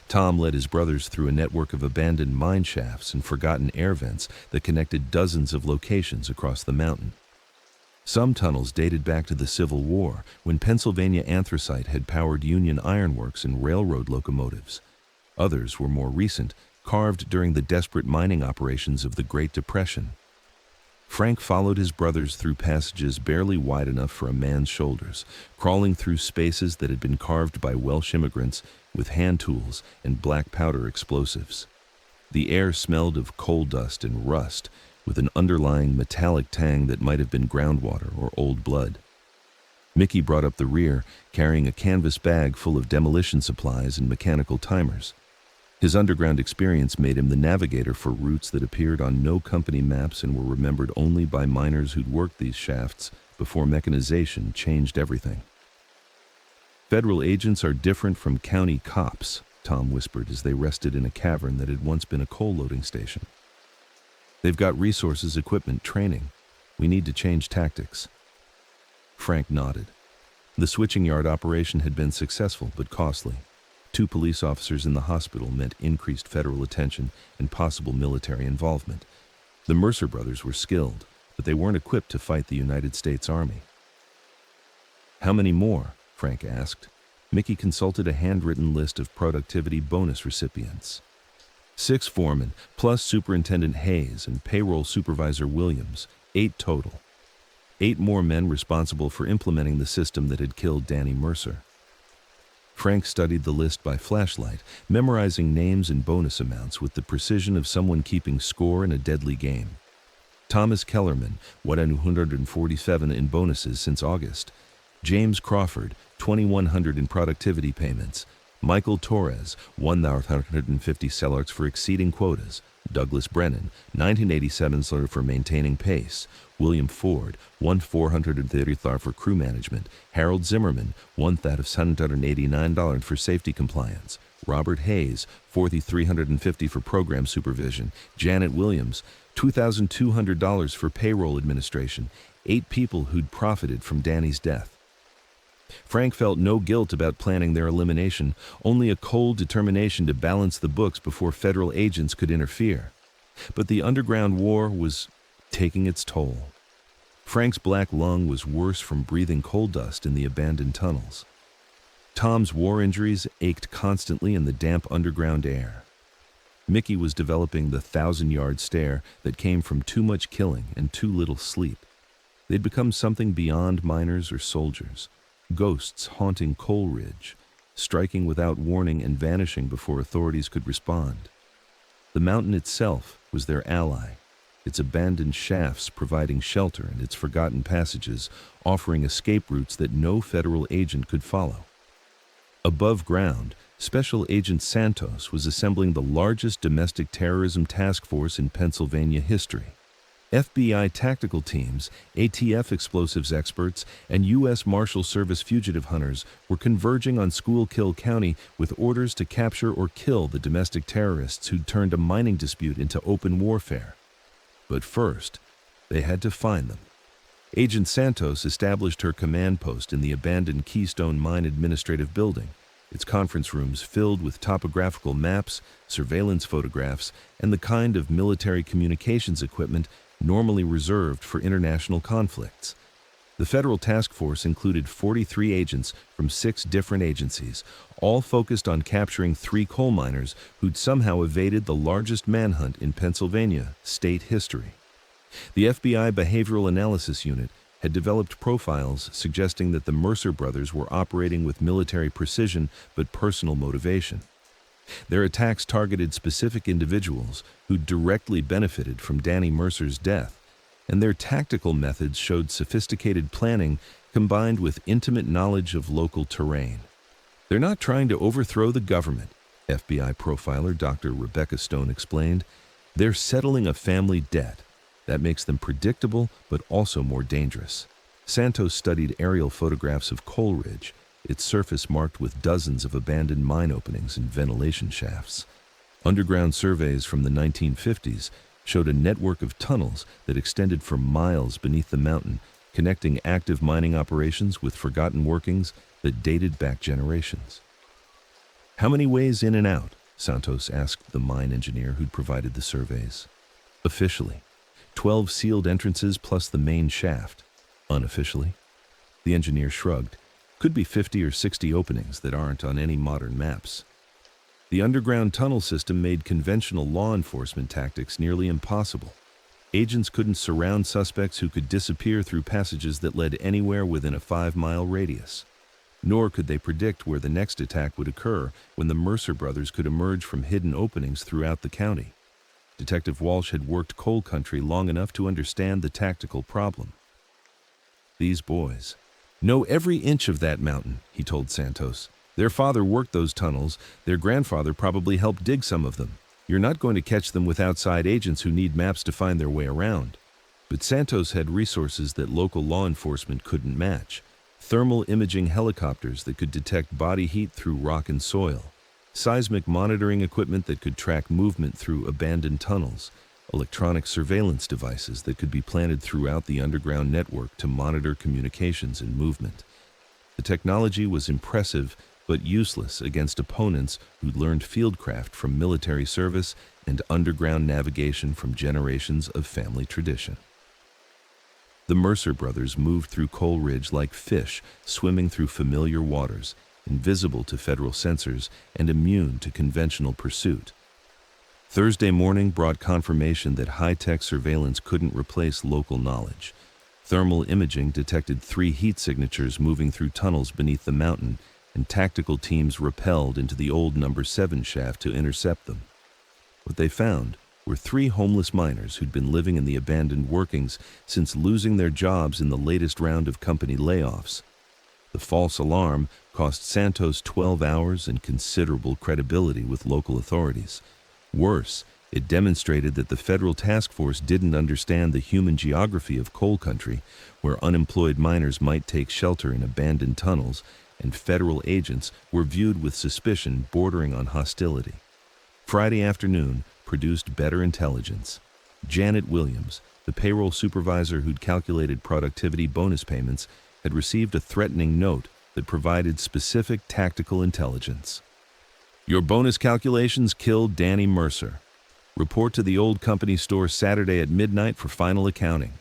Tom led his brothers through a network of abandoned mine shafts and forgotten air vents that connected dozens of locations across the mountain. Some tunnels dated back to the Civil War, when Pennsylvania anthracite had powered Union ironworks and railroad locomotives. Others were more recent, carved during the desperate mining operations of the Great Depression. Frank followed his brothers through passages barely wide enough for a man's shoulders, crawling through spaces that had been carved by Welsh immigrants with hand tools and black powder explosives. The air smelled of coal dust and rust, with an underlying metallic tang that might have been groundwater or old blood. Mickey brought up the rear, carrying a canvas bag full of demolition supplies and mechanical timers. His underground experience made him the navigator for routes that appeared on no company maps and were remembered only by miners who'd worked these shafts before mechanization changed everything. "Federal agents are different from county cops," Tom whispered as they rested in a cavern that had once been a coal loading station. "They've got resources, equipment, training. We need to change tactics." Frank nodded. The switching yard operation had been successful but costly. 2 police officers in the hospital meant increased federal attention and possible military involvement. The Mercer brothers were skilled, but they weren't equipped to fight the United States Army. "How many more?" Frank asked. Mickey consulted a handwritten list of productivity bonus recipients. 6 foremen, plus Superintendent Hayes and payroll supervisor Williams, 8 total. 8 more men responsible for implementing the system that had killed Danny Mercer. Frank studied the list by flashlight, memorizing names and bonus amounts with the precision of someone keeping score in a deadly game. Thomas Kellerman, 147 in bonuses since August. James Crawford, 2,100 in productivity payments. Michael Torres, 1,150 sellers for exceeding quotas. Douglas Brennan, 1987 seller for maintaining pace. William Ford, 1,430 for crew management. Harold Zimmerman, $1,789 for safety compliance. Robert Hayes, 4,350 for program supervision. Janet Williams, $2,200 for payroll administration. 8 people who'd profited from Danny's death. Frank felt no guilt about planning their elimination, only a cold determination to balance the books before federal agents could interfere. But the underground war was taking its toll. Frank's black lung was worse from breathing coal dust in the abandoned tunnels. Tom's war injuries ached constantly in the damp underground air. Mickey was developing the 1,000-yard stare that came from too much killing and too little sleep. They'd become something beyond miners or soldiers. Ghosts haunting Coal Ridge, striking without warning and vanishing before authorities could respond. The mountain itself was their ally, its abandoned shafts providing shelter and its forgotten passages offering escape routes that no federal agent could follow. Above ground, Special Agent Santos was assembling the largest domestic terrorism task force in Pennsylvania history. FBI tactical teams, ATF explosives experts, and U.S. Marshal Service fugitive hunters were converging on Schuylkill County with orders to capture or kill the domestic terrorists who'd turned a mining dispute into open warfare. But first, they had to find them. Agent Santos established her command post in the abandoned Keystone Mine administrative building, its conference rooms filled with topographical maps, surveillance photographs, and the kind of military communications equipment normally reserved for international conflicts. The federal task force included 43 agents from 6 different agencies, all focused on capturing 3 coal miners who'd somehow evaded the largest manhunt in Pennsylvania state history. The FBI Behavioral Analysis Unit had developed profiles suggesting that the Mercer brothers were operating with military precision but personal motivation. Their attacks targeted specific individuals who directly benefited from Danny Mercer's death, and their tactical methods showed sophisticated planning combined with intimate knowledge of local terrain. "They're not trying to overthrow the government," FBI profiler Dr. Rebecca Stone explained. "They're settling a family debt. That makes them predictable but also more dangerous." Santos studied aerial photographs of Coal Ridge, its surface marked with dozens of abandoned mine openings and ventilation shafts. Underground surveys from the 1950s showed a network of tunnels that extended for miles beneath the mountain, connecting active mining operations with forgotten workings that dated back generations. How many ways in and out? Santos asked the mine engineer who'd provided the surveys. Officially, 12 sealed entrances plus the main shaft. Unofficially, the engineer shrugged. Could be 50 or 60 openings that aren't on any modern maps. The underground tunnel system made conventional law enforcement tactics nearly impossible. Agents couldn't surround suspects who could disappear through passages that led anywhere within a 5-mile radius. Nor could they predict where the next attack would occur when the Mercer brothers could emerge from hidden openings throughout the county. Detective Walsh had worked coal country long enough to understand the tactical problem. These boys know every inch of that mountain, he told Santos. Their father worked those tunnels. Their grandfather probably helped dig some of them. You're not going to catch them with outside agents who need maps to find their way around. But Santos had resources that local law enforcement couldn't match. Thermal imaging helicopters that could detect body heat through rock and soil. Seismic monitoring equipment that could track movement through abandoned tunnels. Electronic surveillance devices that could be planted throughout the underground network to monitor communications and movement. The technology was impressive but useless against opponents who'd learned fieldcraft from military service and underground navigation from generations of family tradition. The Mercer brothers moved through Coal Ridge like fish swimming through familiar waters, invisible to federal sensors and immune to conventional pursuit. Thursday morning brought confirmation that high-tech surveillance couldn't replace local knowledge. Thermal imaging detected 3 heat signatures moving through tunnels beneath the mountain, and tactical teams rappelled into the old number 7 shaft to intercept them. What they found were 3 homeless miners who'd been living in the abandoned workings since losing their jobs in the latest round of company layoffs. The false alarm cost Santos 12 hours and considerable credibility with local authorities. Worse, it demonstrated that the federal task force didn't understand the human geography of coal country, where unemployed miners might take shelter in abandoned tunnels, and federal agents were viewed with suspicion bordering on hostility. Friday afternoon produced better intelligence. Janet Williams, the payroll supervisor who'd calculated productivity bonus payments, had received a threatening note that provided specific tactical intelligence. Your bonus calculations killed Danny Mercer. Report to the old company store Saturday at midnight for final accounting.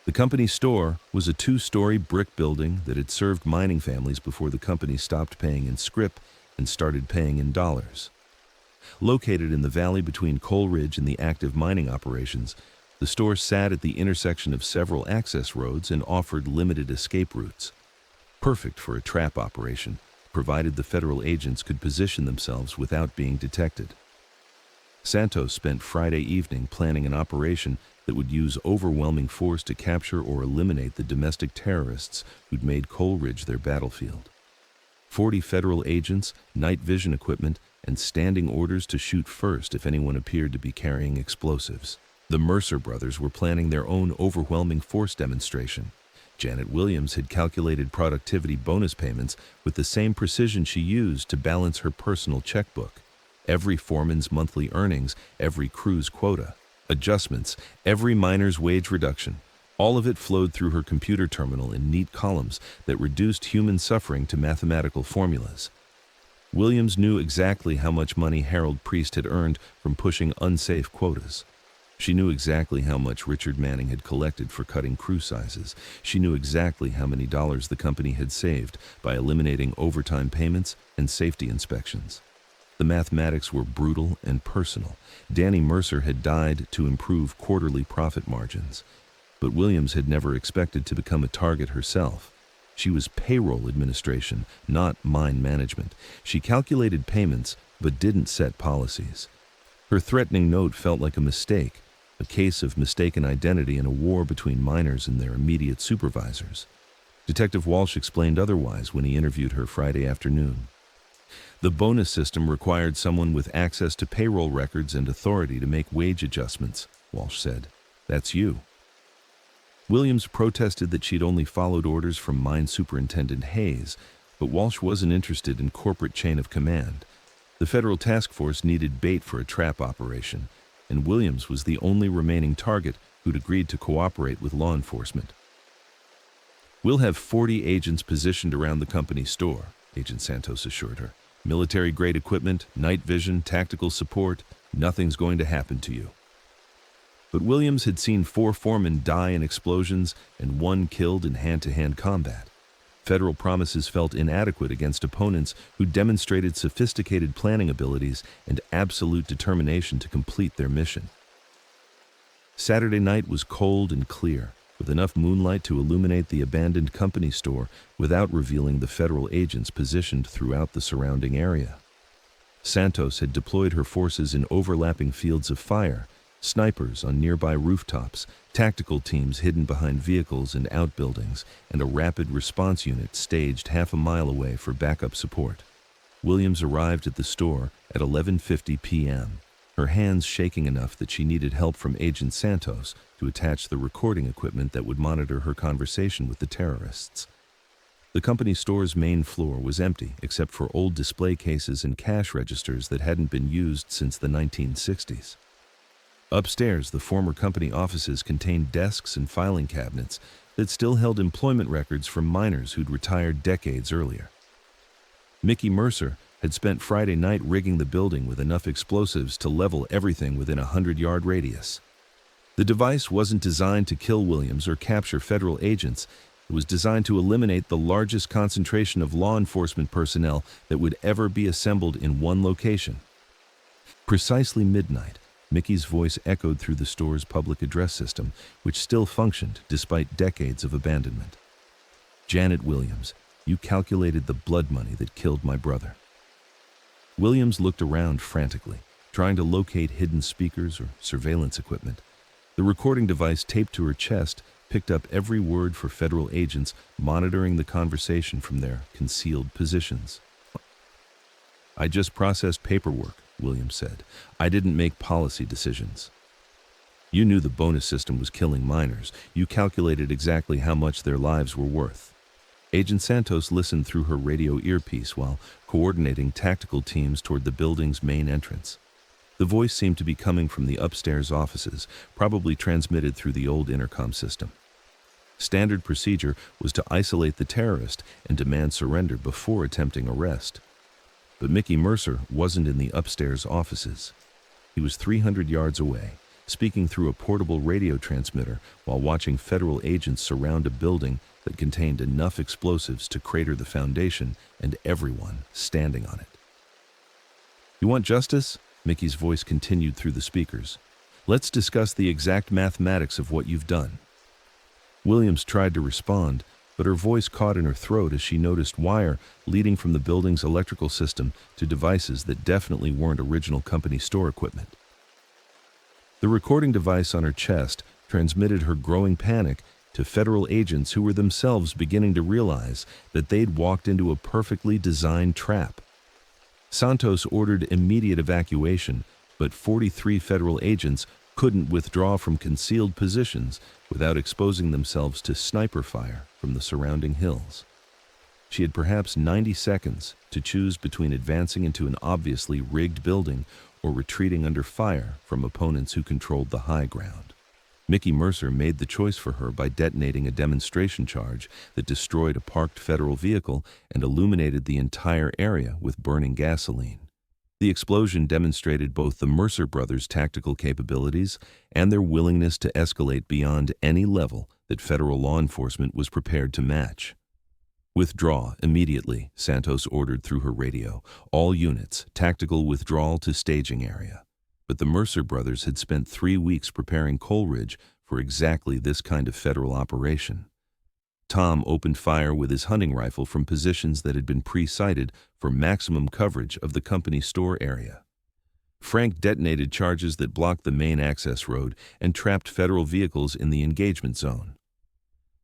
The company store was a 2-story brick building that had served mining families before the company stopped paying in scrip and started paying in dollars. Located in the valley between Coal Ridge and the active mining operations, the store sat at the intersection of several access roads and offered limited escape routes. Perfect for a trap operation, provided the federal agents could position themselves without being detected. Santos spent Friday evening planning an operation that would use overwhelming force to capture or eliminate the domestic terrorists who'd made Coal Ridge their battlefield. 40 federal agents, night vision equipment, and standing orders to shoot first if anyone appeared to be carrying explosives. The Mercer brothers were planning their own overwhelming force demonstration. Janet Williams had calculated productivity bonus payments with the same precision she used to balance her personal checkbook. Every foreman's monthly earnings, every crew's quota, adjustments, every miner's wage reduction. All of it flowed through her computer terminal in neat columns that reduced human suffering to mathematical formulas. Williams knew exactly how much money Harold Priest had earned from pushing unsafe quotas. She knew exactly how much Richard Manning had collected for cutting crew sizes. She knew exactly how many dollars the company had saved by eliminating overtime payments and safety inspections. The mathematics were brutal and personal. Danny Mercer had died to improve quarterly profit margins. But Williams had never expected to become a target herself. She was payroll administration, not mine management. She calculated payments, but didn't set policies. Her threatening note felt like a mistake, a case of mistaken identity in a war between miners and their immediate supervisors. Detective Walsh explained otherwise when he interviewed her Friday afternoon. The bonus system required someone with access to payroll records and authority to make wage adjustments, Walsh said. That's you. Williams protested that she'd only followed orders from Mine Superintendent Hayes, but Walsh wasn't interested in corporate chain of command. The federal task force needed bait for a trap operation, and Williams was the only remaining target who'd agreed to cooperate with law enforcement. We'll have 40 agents positioned around the company store, Agent Santos assured her. Military-grade equipment, night vision, tactical support, nothing's going to happen to you. But Williams had seen 4 foremen die in explosions and 1 killed in hand-to-hand combat. Federal promises felt inadequate against opponents who demonstrated sophisticated planning abilities and absolute determination to complete their mission. Saturday night was cold and clear, with enough moonlight to illuminate the abandoned company store without revealing the federal agents positioned throughout the surrounding area. Santos had deployed her forces in overlapping fields of fire, snipers on nearby rooftops, tactical teams hidden behind vehicles and outbuildings, and a rapid response unit staged half a mile away for backup support. Williams arrived at the store at 11:50 p.m., her hands shaking enough that she needed help from Agent Santos to attach the recording equipment that would monitor her conversation with the terrorists. The company store's main floor was empty except for old display cases and cash registers that hadn't been used since the 1960s. Upstairs, the former company offices contained desks and filing cabinets that still held employment records from miners who'd retired decades earlier. Mickey Mercer had spent Friday night rigging the building with enough explosives to level everything within a 100-yard radius. The device wasn't designed to kill Williams or capture federal agents. It was designed to eliminate the largest concentration of law enforcement personnel that would ever be assembled in one location. Precisely midnight, Mickey's voice echoed through the store's public address system, which still functioned despite decades of abandonment. "Janet Williams, you calculated the blood money that killed my brother." Williams looked around frantically, trying to locate hidden speakers or surveillance equipment. The recording device taped to her chest picked up every word for federal agents monitoring the conversation from their concealed positions. "I just processed paperwork," Williams said. "I didn't make policy decisions." "You knew the bonus system was killing miners. You calculated exactly how much their lives were worth." Agent Santos listened through her radio earpiece while coordinating tactical teams toward the building's main entrance. The voice seemed to be coming from the upstairs offices, probably transmitted through the old intercom system. Standard procedure was to isolate the terrorist and demand surrender before attempting arrest. But Mickey Mercer wasn't in the upstairs offices. He was 300 yards away, speaking through a portable radio transmitter while watching federal agents surround a building that contained enough explosives to crater the foundation and everyone standing on it. "You want justice?" Mickey's voice continued through the speakers. "Let's discuss the exact mathematics of what you've done." Williams tried to respond, but her voice caught in her throat as she noticed wire leading from the building's electrical system to devices that definitely weren't original company store equipment. The recording device on her chest transmitted her growing panic to federal agents who were themselves beginning to realize that they'd walked into a perfectly designed trap. Santos ordered immediate evacuation, but 43 federal agents couldn't withdraw from concealed positions without exposing themselves to sniper fire from the surrounding hills. She had perhaps 90 seconds to choose between advancing into an obviously rigged building or retreating under fire from opponents who controlled the high ground. Mickey Mercer made the choice for her by detonating a demonstration charge that destroyed a parked federal vehicle and illuminated the entire area with burning gasoline. The explosion demonstrated both the Mercer brothers' tactical capabilities and their willingness to escalate beyond any level that federal law enforcement was prepared to match. "Withdraw immediately," Santos ordered through her radio. "All units, tactical withdrawal to staging area." But the Mercer brothers had spent 3 weeks preparing Coleridge for exactly this kind of federal operation. Tom opened fire with his hunting rifle from positions that had been pre-sighted for maximum coverage of the company store area. Frank detonated charges that blocked the main access road and trapped federal vehicles in the engagement zone.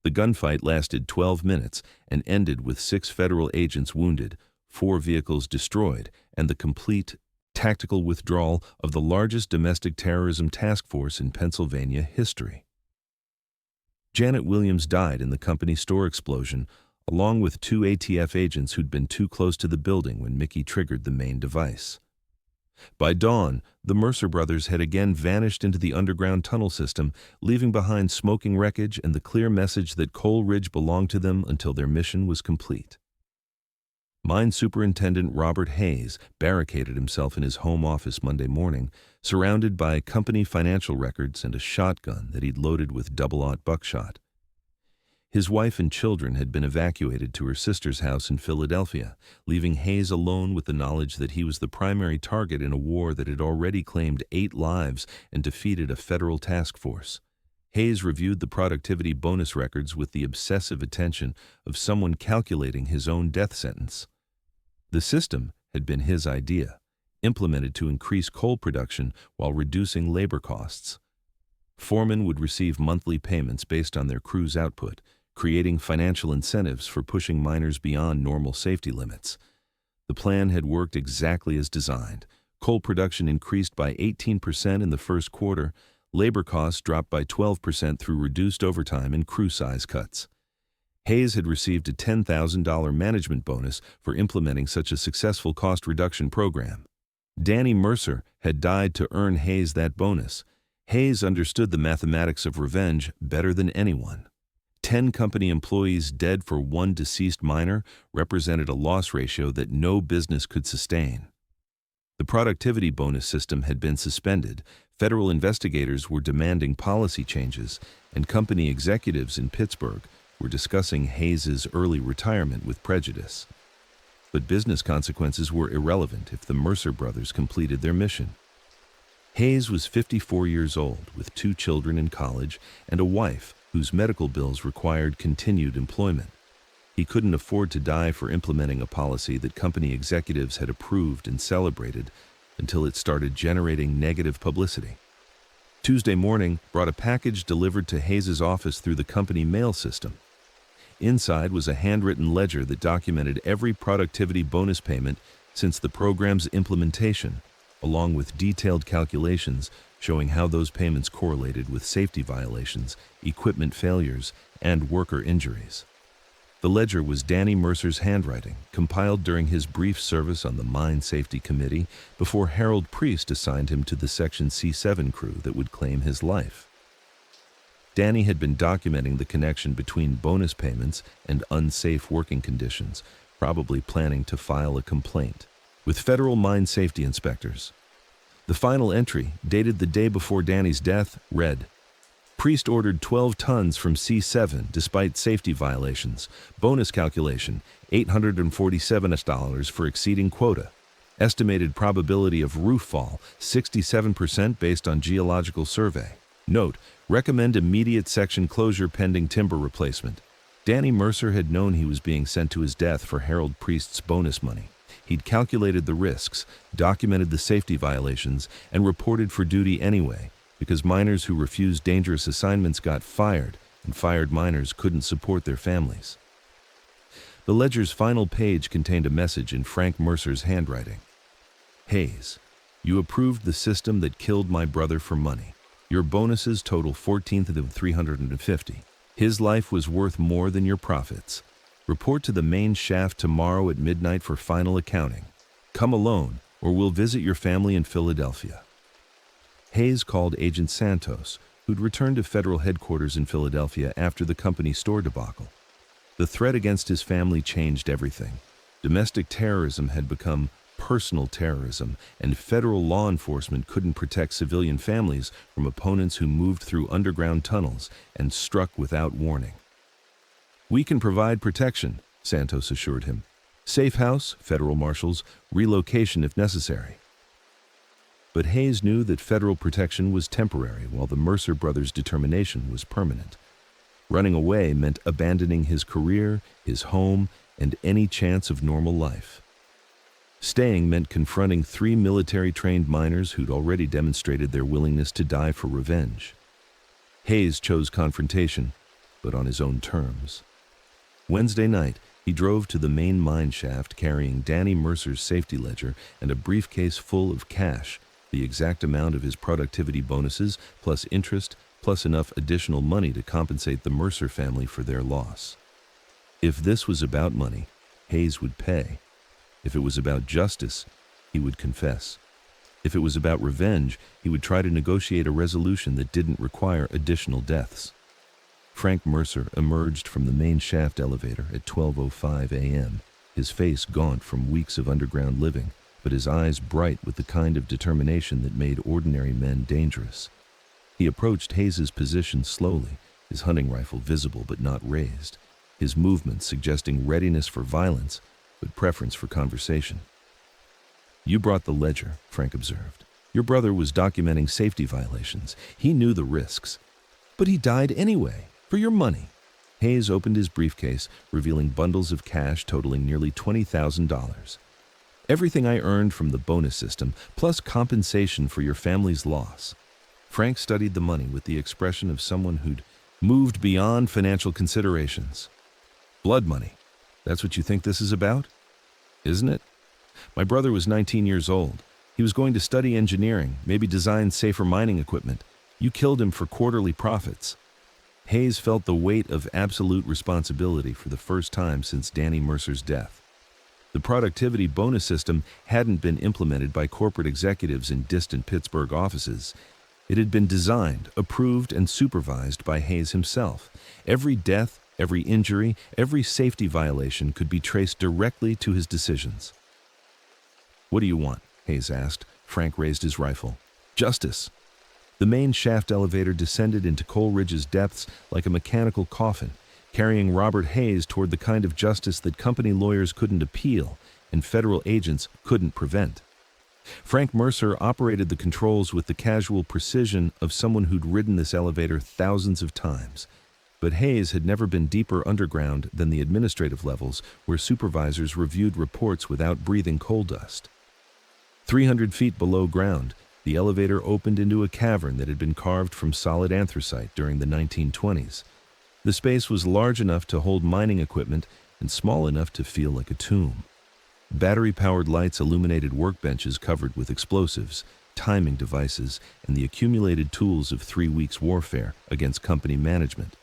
The gunfight lasted 12 minutes and ended with 6 federal agents wounded, 4 vehicles destroyed, and the complete tactical withdrawal of the largest domestic terrorism task force in Pennsylvania history. Janet Williams died in the company store explosion, along with 2 ATF agents who'd been too close to the building when Mickey triggered the main device. By dawn, the Mercer brothers had again vanished into the underground tunnel system, leaving behind smoking wreckage and the clear message that Coleridge belonged to them until their mission was complete. Mine Superintendent Robert Hayes barricaded himself in his home office Monday morning, surrounded by company financial records and a shotgun that he'd loaded with double-aught buckshot. His wife and children had been evacuated to her sister's house in Philadelphia, leaving Hayes alone with the knowledge that he was the primary target in a war that had already claimed 8 lives and defeated a federal task force. Hayes reviewed the productivity bonus records with the obsessive attention of someone calculating his own death sentence. The system had been his idea, implemented to increase coal production while reducing labor costs. Foremen would receive monthly payments based on their crew's output, creating financial incentives for pushing miners beyond normal safety limits. The plan had worked exactly as designed. Coal production increased by 18% in the first quarter. Labor costs dropped by 12% through reduced overtime and crew size cuts. Hayes had received a $10,000 management bonus for implementing such a successful cost reduction program. Danny Mercer had died to earn Hayes that bonus. Hayes understood the mathematics of revenge better than anyone. 10 company employees dead for one deceased miner represented a loss ratio that no business could sustain. The productivity bonus system had been suspended. Federal investigators were demanding policy changes, and company executives in Pittsburgh were discussing Hayes's early retirement with prejudice. But business consequences were irrelevant if the Mercer brothers completed their mission. Hayes was 54 years old, with 2 children in college and a wife whose medical bills required continued employment. He couldn't afford to die for implementing a policy that company executives had approved and celebrated until it started generating negative publicity. Tuesday morning brought a package delivered to Hayes's office through the company mail system. Inside was a handwritten ledger that documented every productivity bonus payment since the program's implementation, along with detailed calculations showing how those payments correlated with safety violations, equipment failures, and worker injuries. The ledger was Danny Mercer's handwriting, compiled during his brief service on the Mine Safety Committee before Harold Priest assigned him to the Section C7 crew that would claim his life. Danny had been documenting the connection between bonus payments and unsafe working conditions, probably planning to file a complaint with federal mine safety inspectors. The final entry, dated the day before Danny's death, read, Priest ordered 12 tons from C7 despite safety violations. Bonus calculation, $847 for exceeding quota. Estimated probability of roof fall, 67% based on geological survey. Note, recommend immediate section closure pending timber replacement. Danny Mercer had known he was being sent to his death for Harold Priest's bonus money. He'd calculated the risks, documented the safety violations, and reported for duty anyway, because miners who refused dangerous assignments got fired, and fired miners couldn't support their families. The ledger's final page contained a message in Frank Mercer's handwriting. Hayes, you approved the system that killed my brother for money. Your bonuses total 14th of 350. His life was worth more than your profits. Report to the main shaft tomorrow at midnight for final accounting. Come alone, or we'll visit your family in Philadelphia. Hayes called Agent Santos, who'd returned to federal headquarters in Philadelphia after the company store debacle. The threat against his family changed everything. Domestic terrorism had become personal terrorism, and federal law enforcement couldn't protect civilian families from opponents who moved through underground tunnels and struck without warning. We can provide protection, Santos assured him. Safe house, federal marshals, relocation if necessary. But Hayes knew that federal protection was temporary while the Mercer brothers' determination was permanent. Running away meant abandoning his career, his home, and any chance of normal life. Staying meant confronting 3 military-trained miners who'd already demonstrated their willingness to die for revenge. Hayes chose confrontation, but on his own terms. Wednesday night, he drove to the main mine shaft carrying Danny Mercer's safety ledger and a briefcase full of cash, the exact amount of his productivity bonuses, plus interest, plus enough additional money to compensate the Mercer family for their loss. If this was about money, Hayes would pay. If it was about justice, he would confess. If it was about revenge, he would try to negotiate a resolution that didn't require additional deaths. Frank Mercer emerged from the main shaft elevator at 12:05 a.m., his face gaunt from weeks of underground living, but his eyes bright with the kind of determination that made ordinary men dangerous. He approached Hayes's position slowly, his hunting rifle visible but not raised, his movements suggesting readiness for violence, but preference for conversation. "You brought the ledger," Frank observed. "Your brother was documenting safety violations. He knew the risks. But he died anyway, for your money." Hayes opened his briefcase, revealing bundles of cash totaling nearly $20,000. "Everything I earned from the bonus system, plus compensation for your family's loss." Frank studied the money with the expression of someone who'd moved beyond financial considerations. "Blood money. That's what you think this is about? Isn't it? My brother was 19 years old. He was going to study engineering, maybe design safer mining equipment. You killed him for quarterly profits." Hayes felt the weight of absolute responsibility for the first time since Danny Mercer's death. The productivity bonus system hadn't been implemented by corporate executives in distant Pittsburgh offices. It had been designed, approved, and supervised by Hayes himself. Every death, every injury, every safety violation could be traced directly to his decisions. "What do you want?" Hayes asked. Frank raised his rifle. "Justice." The main shaft elevator descended into Coleridge's depths like a mechanical coffin, carrying Robert Hayes toward the kind of justice that company lawyers couldn't appeal and federal agents couldn't prevent. Frank Mercer operated the controls with the casual precision of someone who'd ridden this elevator thousands of times. But Hayes had never been deeper underground than the administrative levels, where supervisors reviewed reports without breathing coal dust. 300 feet below ground, the elevator opened into a cavern that had been carved from solid anthracite during the 1920s. The space was large enough to hold mining equipment and small enough to feel like a tomb. Battery-powered lights illuminated workbenches covered with explosives, timing devices, and the accumulated tools of 3 weeks' warfare against company management.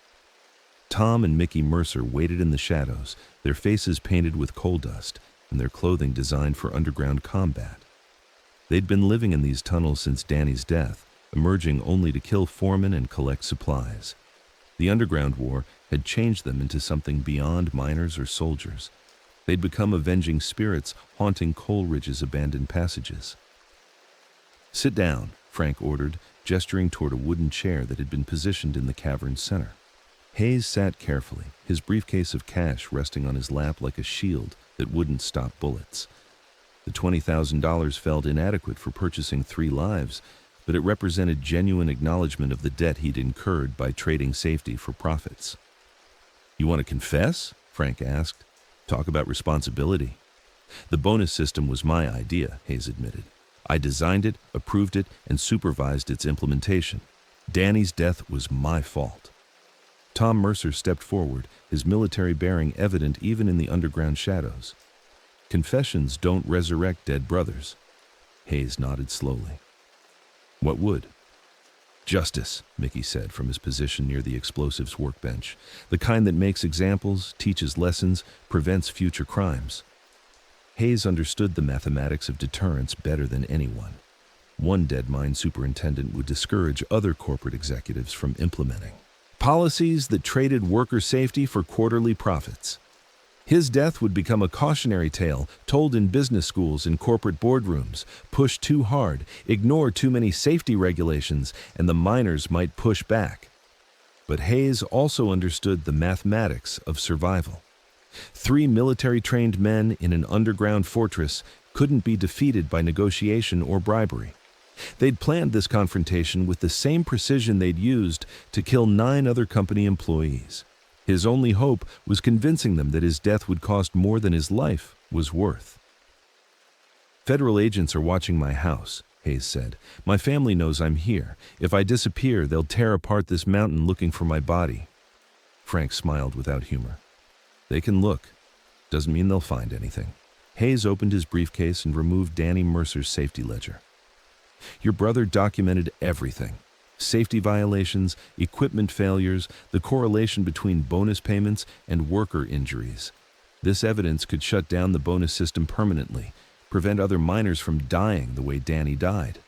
Tom and Mickey Mercer waited in the shadows, their faces painted with coal dust and their clothing designed for underground combat. They'd been living in these tunnels since Danny's death, emerging only to kill foremen and collect supplies. The underground war had changed them into something beyond miners or soldiers. They'd become avenging spirits haunting Coleridge's abandoned passages. "Sit down," Frank ordered, gesturing toward a wooden chair that had been positioned in the cavern's center. Hayes sat carefully, his briefcase of cash resting on his lap like a shield that wouldn't stop bullets. The $20,000 felt inadequate for purchasing 3 lives, but it represented genuine acknowledgement of the debt he'd incurred by trading safety for profits. "You want to confess?" Frank asked. "Talk about responsibility." "The bonus system was my idea," Hayes admitted. "I designed it, approved it, and supervised its implementation. Danny's death was my fault." Tom Mercer stepped forward, his military bearing evident even in the underground shadows. "Confessions don't resurrect dead brothers." Hayes nodded slowly. "What would?" "Justice," Mickey said from his position near the explosives workbench. "The kind that makes examples, teaches lessons, prevents future crimes." Hayes understood the mathematics of deterrence better than anyone. One dead mine superintendent would discourage other corporate executives from implementing policies that traded worker safety for quarterly profits. His death would become a cautionary tale told in business schools and corporate boardrooms. Push too hard, ignore too many safety regulations, and the miners might push back. But Hayes also understood the mathematics of survival. 3 military-trained men in an underground fortress couldn't be defeated by negotiation or bribery. They'd planned this confrontation with the same precision they'd used to kill 9 other company employees. His only hope was convincing them that his death would cost more than his life was worth. "Federal agents are watching my house," Hayes said. "My family knows I'm here. If I disappear, they'll tear apart this mountain looking for my body." Frank smiled without humor. "They can look. Doesn't mean they'll find anything." Hayes opened his briefcase and removed Danny Mercer's safety ledger. "Your brother documented everything. Safety violations, equipment failures, the correlation between bonus payments and worker injuries. This evidence could shut down the bonus system permanently, prevent other miners from dying the way Danny died."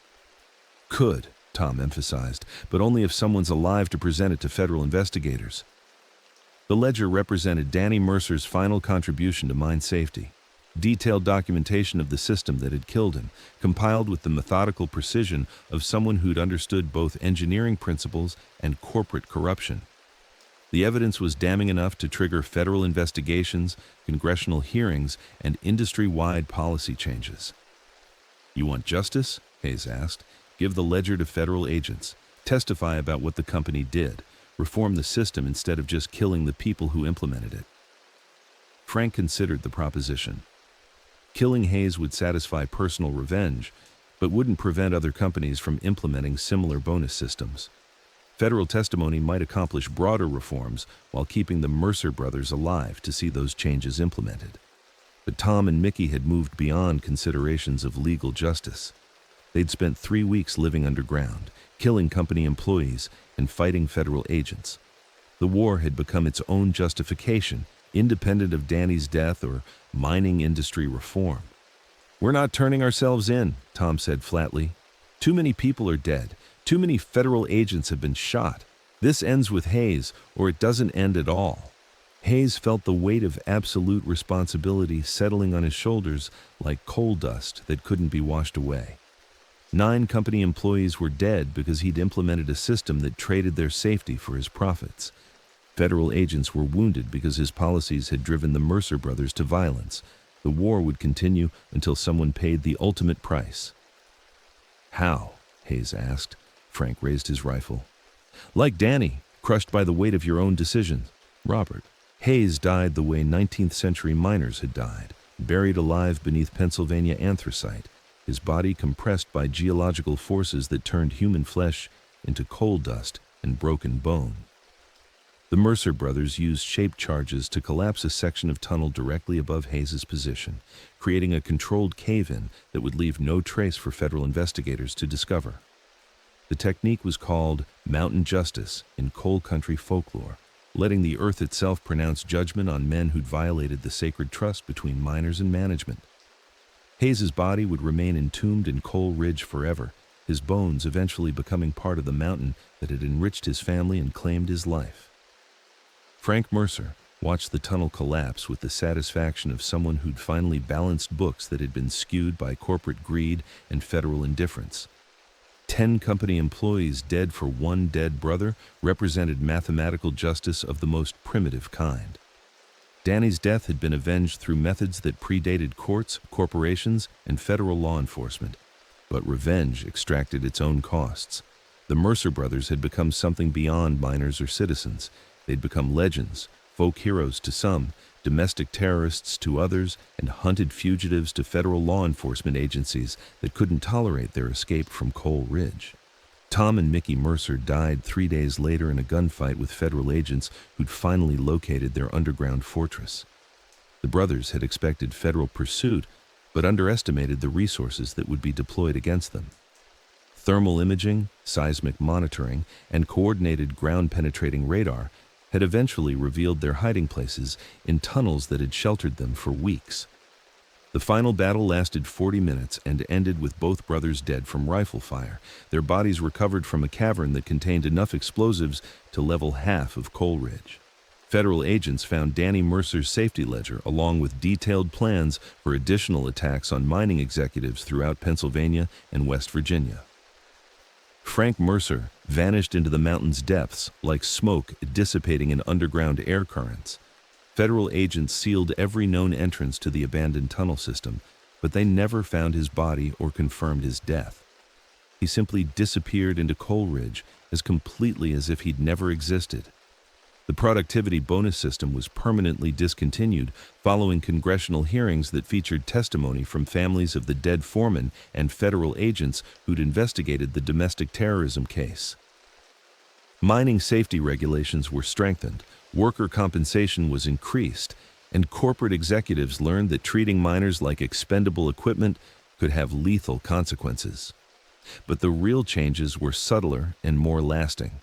"Could," Tom emphasized, "but only if someone's alive to present it to federal investigators." The ledger represented Danny Mercer's final contribution to mine safety. detailed documentation of the system that had killed him, compiled with the methodical precision of someone who'd understood both engineering principles and corporate corruption. The evidence was damning enough to trigger federal investigations, congressional hearings, and industry-wide policy changes. "You want justice?" Hayes asked. "Give the ledger to federal agents. Testify about what the company did. Reform the system instead of just killing the people who implemented it." Frank considered the proposition. Killing Hayes would satisfy personal revenge, but wouldn't prevent other companies from implementing similar bonus systems. Federal testimony might accomplish broader reforms while keeping the Mercer brothers alive to see those changes implemented. But Tom and Mickey had moved beyond considerations of legal justice. They'd spent 3 weeks living underground, killing company employees and fighting federal agents. The war had become its own justification, independent of Danny's death or mining industry reform. "We're not turning ourselves in," Tom said flatly. "Too many people are dead. Too many federal agents have been shot. This ends with Hayes, or it doesn't end at all." Hayes felt the weight of absolute responsibility settling on his shoulders like coal dust that couldn't be washed away. 9 company employees were dead because he'd implemented a system that traded their safety for his profits. Federal agents were wounded because his policies had driven the Mercer brothers to violence. The war would continue until someone paid the ultimate price. "How?" Hayes asked. Frank raised his rifle. "Like Danny, crushed by the weight of your own decisions, Robert." Hayes died the way 19th century miners had died, buried alive beneath Pennsylvania anthracite, his body compressed by geological forces that turned human flesh into coal dust and broken bone. The Mercer brothers used shape charges to collapse a section of tunnel directly above Hayes's position, creating a controlled cave-in that would leave no trace for federal investigators to discover. The technique was called mountain justice in coal country folklore, letting the earth itself pronounce judgment on men who'd violated the sacred trust between miners and management. Hayes's body would remain entombed in Coal Ridge forever, his bones eventually becoming part of the mountain that had enriched his family and claimed his life. Frank Mercer watched the tunnel collapse with the satisfaction of someone who'd finally balanced books that had been skewed by corporate greed and federal indifference. 10 company employees dead for one dead brother represented mathematical justice of the most primitive kind. Danny's death had been avenged through methods that predated courts, corporations, and federal law enforcement. But revenge extracted its own costs. The Mercer brothers had become something beyond miners or citizens. They'd become legends, folk heroes to some, domestic terrorists to others, and hunted fugitives to federal law enforcement agencies that couldn't tolerate their escape from Coal Ridge. Tom and Mickey Mercer died 3 days later in a gunfight with federal agents who'd finally located their underground fortress. The brothers had expected federal pursuit, but underestimated the resources that would be deployed against them. Thermal imaging, seismic monitoring, and coordinated ground-penetrating radar had eventually revealed their hiding places in tunnels that had sheltered them for weeks. The final battle lasted 40 minutes and ended with both brothers dead from rifle fire, their bodies recovered from a cavern that contained enough explosives to level half of Coal Ridge. Federal agents found Danny Mercer's safety ledger along with detailed plans for additional attacks on mining executives throughout Pennsylvania and West Virginia. Frank Mercer vanished into the mountain's depths like smoke dissipating in underground air currents. Federal agents sealed every known entrance to the abandoned tunnel system, but they never found his body or confirmed his death. He simply disappeared into Coal Ridge as completely as if he'd never existed. The productivity bonus system was permanently discontinued following congressional hearings that featured testimony from families of the dead foremen and federal agents who'd investigated the domestic terrorism case. Mining safety regulations were strengthened, worker compensation was increased, and corporate executives learned that treating miners like expendable equipment could have lethal consequences. But the real changes were subtler and more lasting.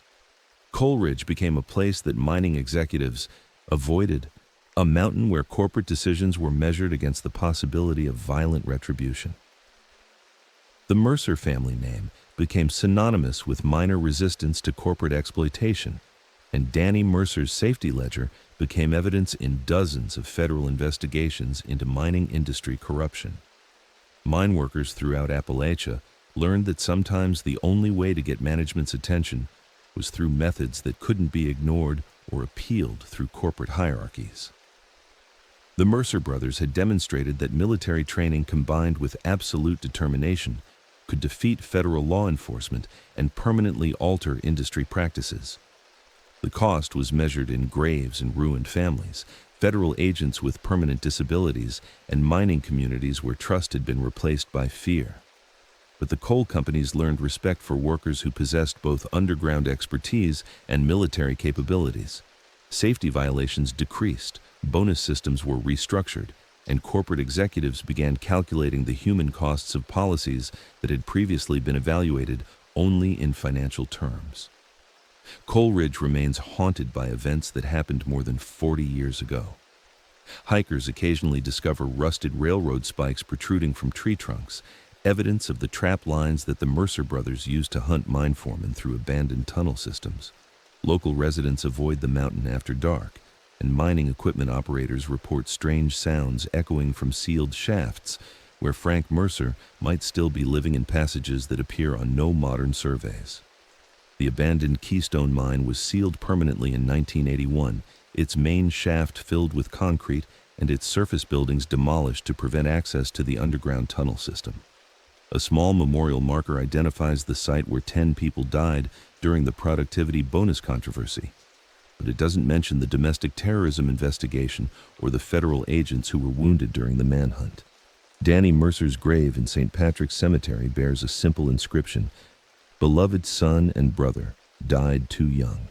Coal Ridge became a place that mining executives avoided, a mountain where corporate decisions were measured against the possibility of violent retribution. The Mercer family name became synonymous with miner resistance to corporate exploitation, and Danny Mercer's safety ledger became evidence in dozens of federal investigations into mining industry corruption. Mine workers throughout Appalachia learned that sometimes the only way to get management's attention was through methods that couldn't be ignored or appealed through corporate hierarchies. The Mercer brothers had demonstrated that military training combined with absolute determination could defeat federal law enforcement and permanently alter industry practices. The cost was measured in graves and ruined families, federal agents with permanent disabilities, and mining communities where trust had been replaced by fear. But the coal companies learned respect for workers who possessed both underground expertise and military capabilities. Safety violations decreased, bonus systems were restructured, and corporate executives began calculating the human costs of policies that had previously been evaluated only in financial terms. Coal Ridge remains haunted by events that happened more than 40 years ago. Hikers occasionally discover rusted railroad spikes protruding from tree trunks, evidence of the trap lines that the Mercer brothers used to hunt mine foremen through abandoned tunnel systems. Local residents avoid the mountain after dark, and mining equipment operators report strange sounds echoing from sealed shafts, where Frank Mercer might still be living in passages that appear on no modern surveys. The abandoned Keystone Mine was sealed permanently in 1981, its main shaft filled with concrete and its surface buildings demolished to prevent access to the underground tunnel system. A small memorial marker identifies the site where 10 people died during the productivity bonus controversy, but it doesn't mention the domestic terrorism investigation or the federal agents who were wounded during the manhunt. Danny Mercer's grave in St. Patrick's Cemetery bears a simple inscription: "Beloved son and brother, died too young."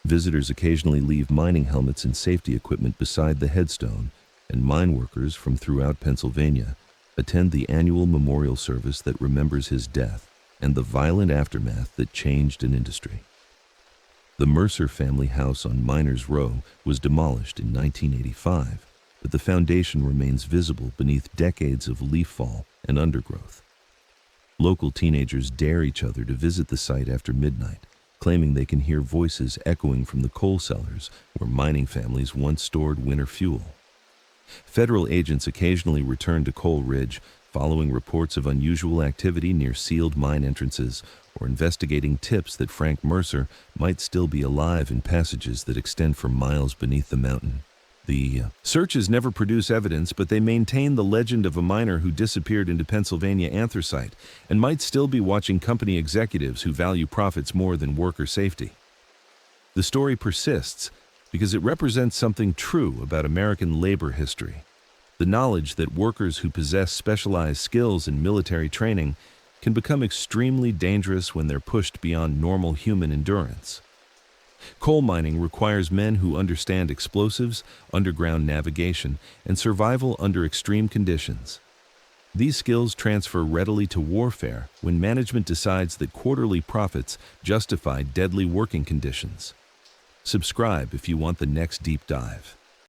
Visitors occasionally leave mining helmets and safety equipment beside the headstone, and mine workers from throughout Pennsylvania attend the annual memorial service that remembers his death and the violent aftermath that changed an industry. The Mercer family house on Miners Row was demolished in 1985, but the foundation remains visible beneath decades of leaf fall and undergrowth. Local teenagers dare each other to visit the site after midnight, claiming they can hear voices echoing from the coal cellars where mining families once stored winter fuel. Federal agents occasionally return to Coal Ridge, following reports of unusual activity near sealed mine entrances or investigating tips that Frank Mercer might still be alive in passages that extend for miles beneath the mountain. The searches never produce evidence, but they maintain the legend of a miner who disappeared into Pennsylvania anthracite and might still be watching company executives who value profits more than worker safety. The story persists because it represents something true about American labor history: the knowledge that workers who possess specialized skills and military training can become extremely dangerous when they're pushed beyond normal human endurance. Coal mining requires men who understand explosives, underground navigation, and survival under extreme conditions. These skills transfer readily to warfare when management decides that quarterly profits justify deadly working conditions. Subscribe if you want the next deep dive.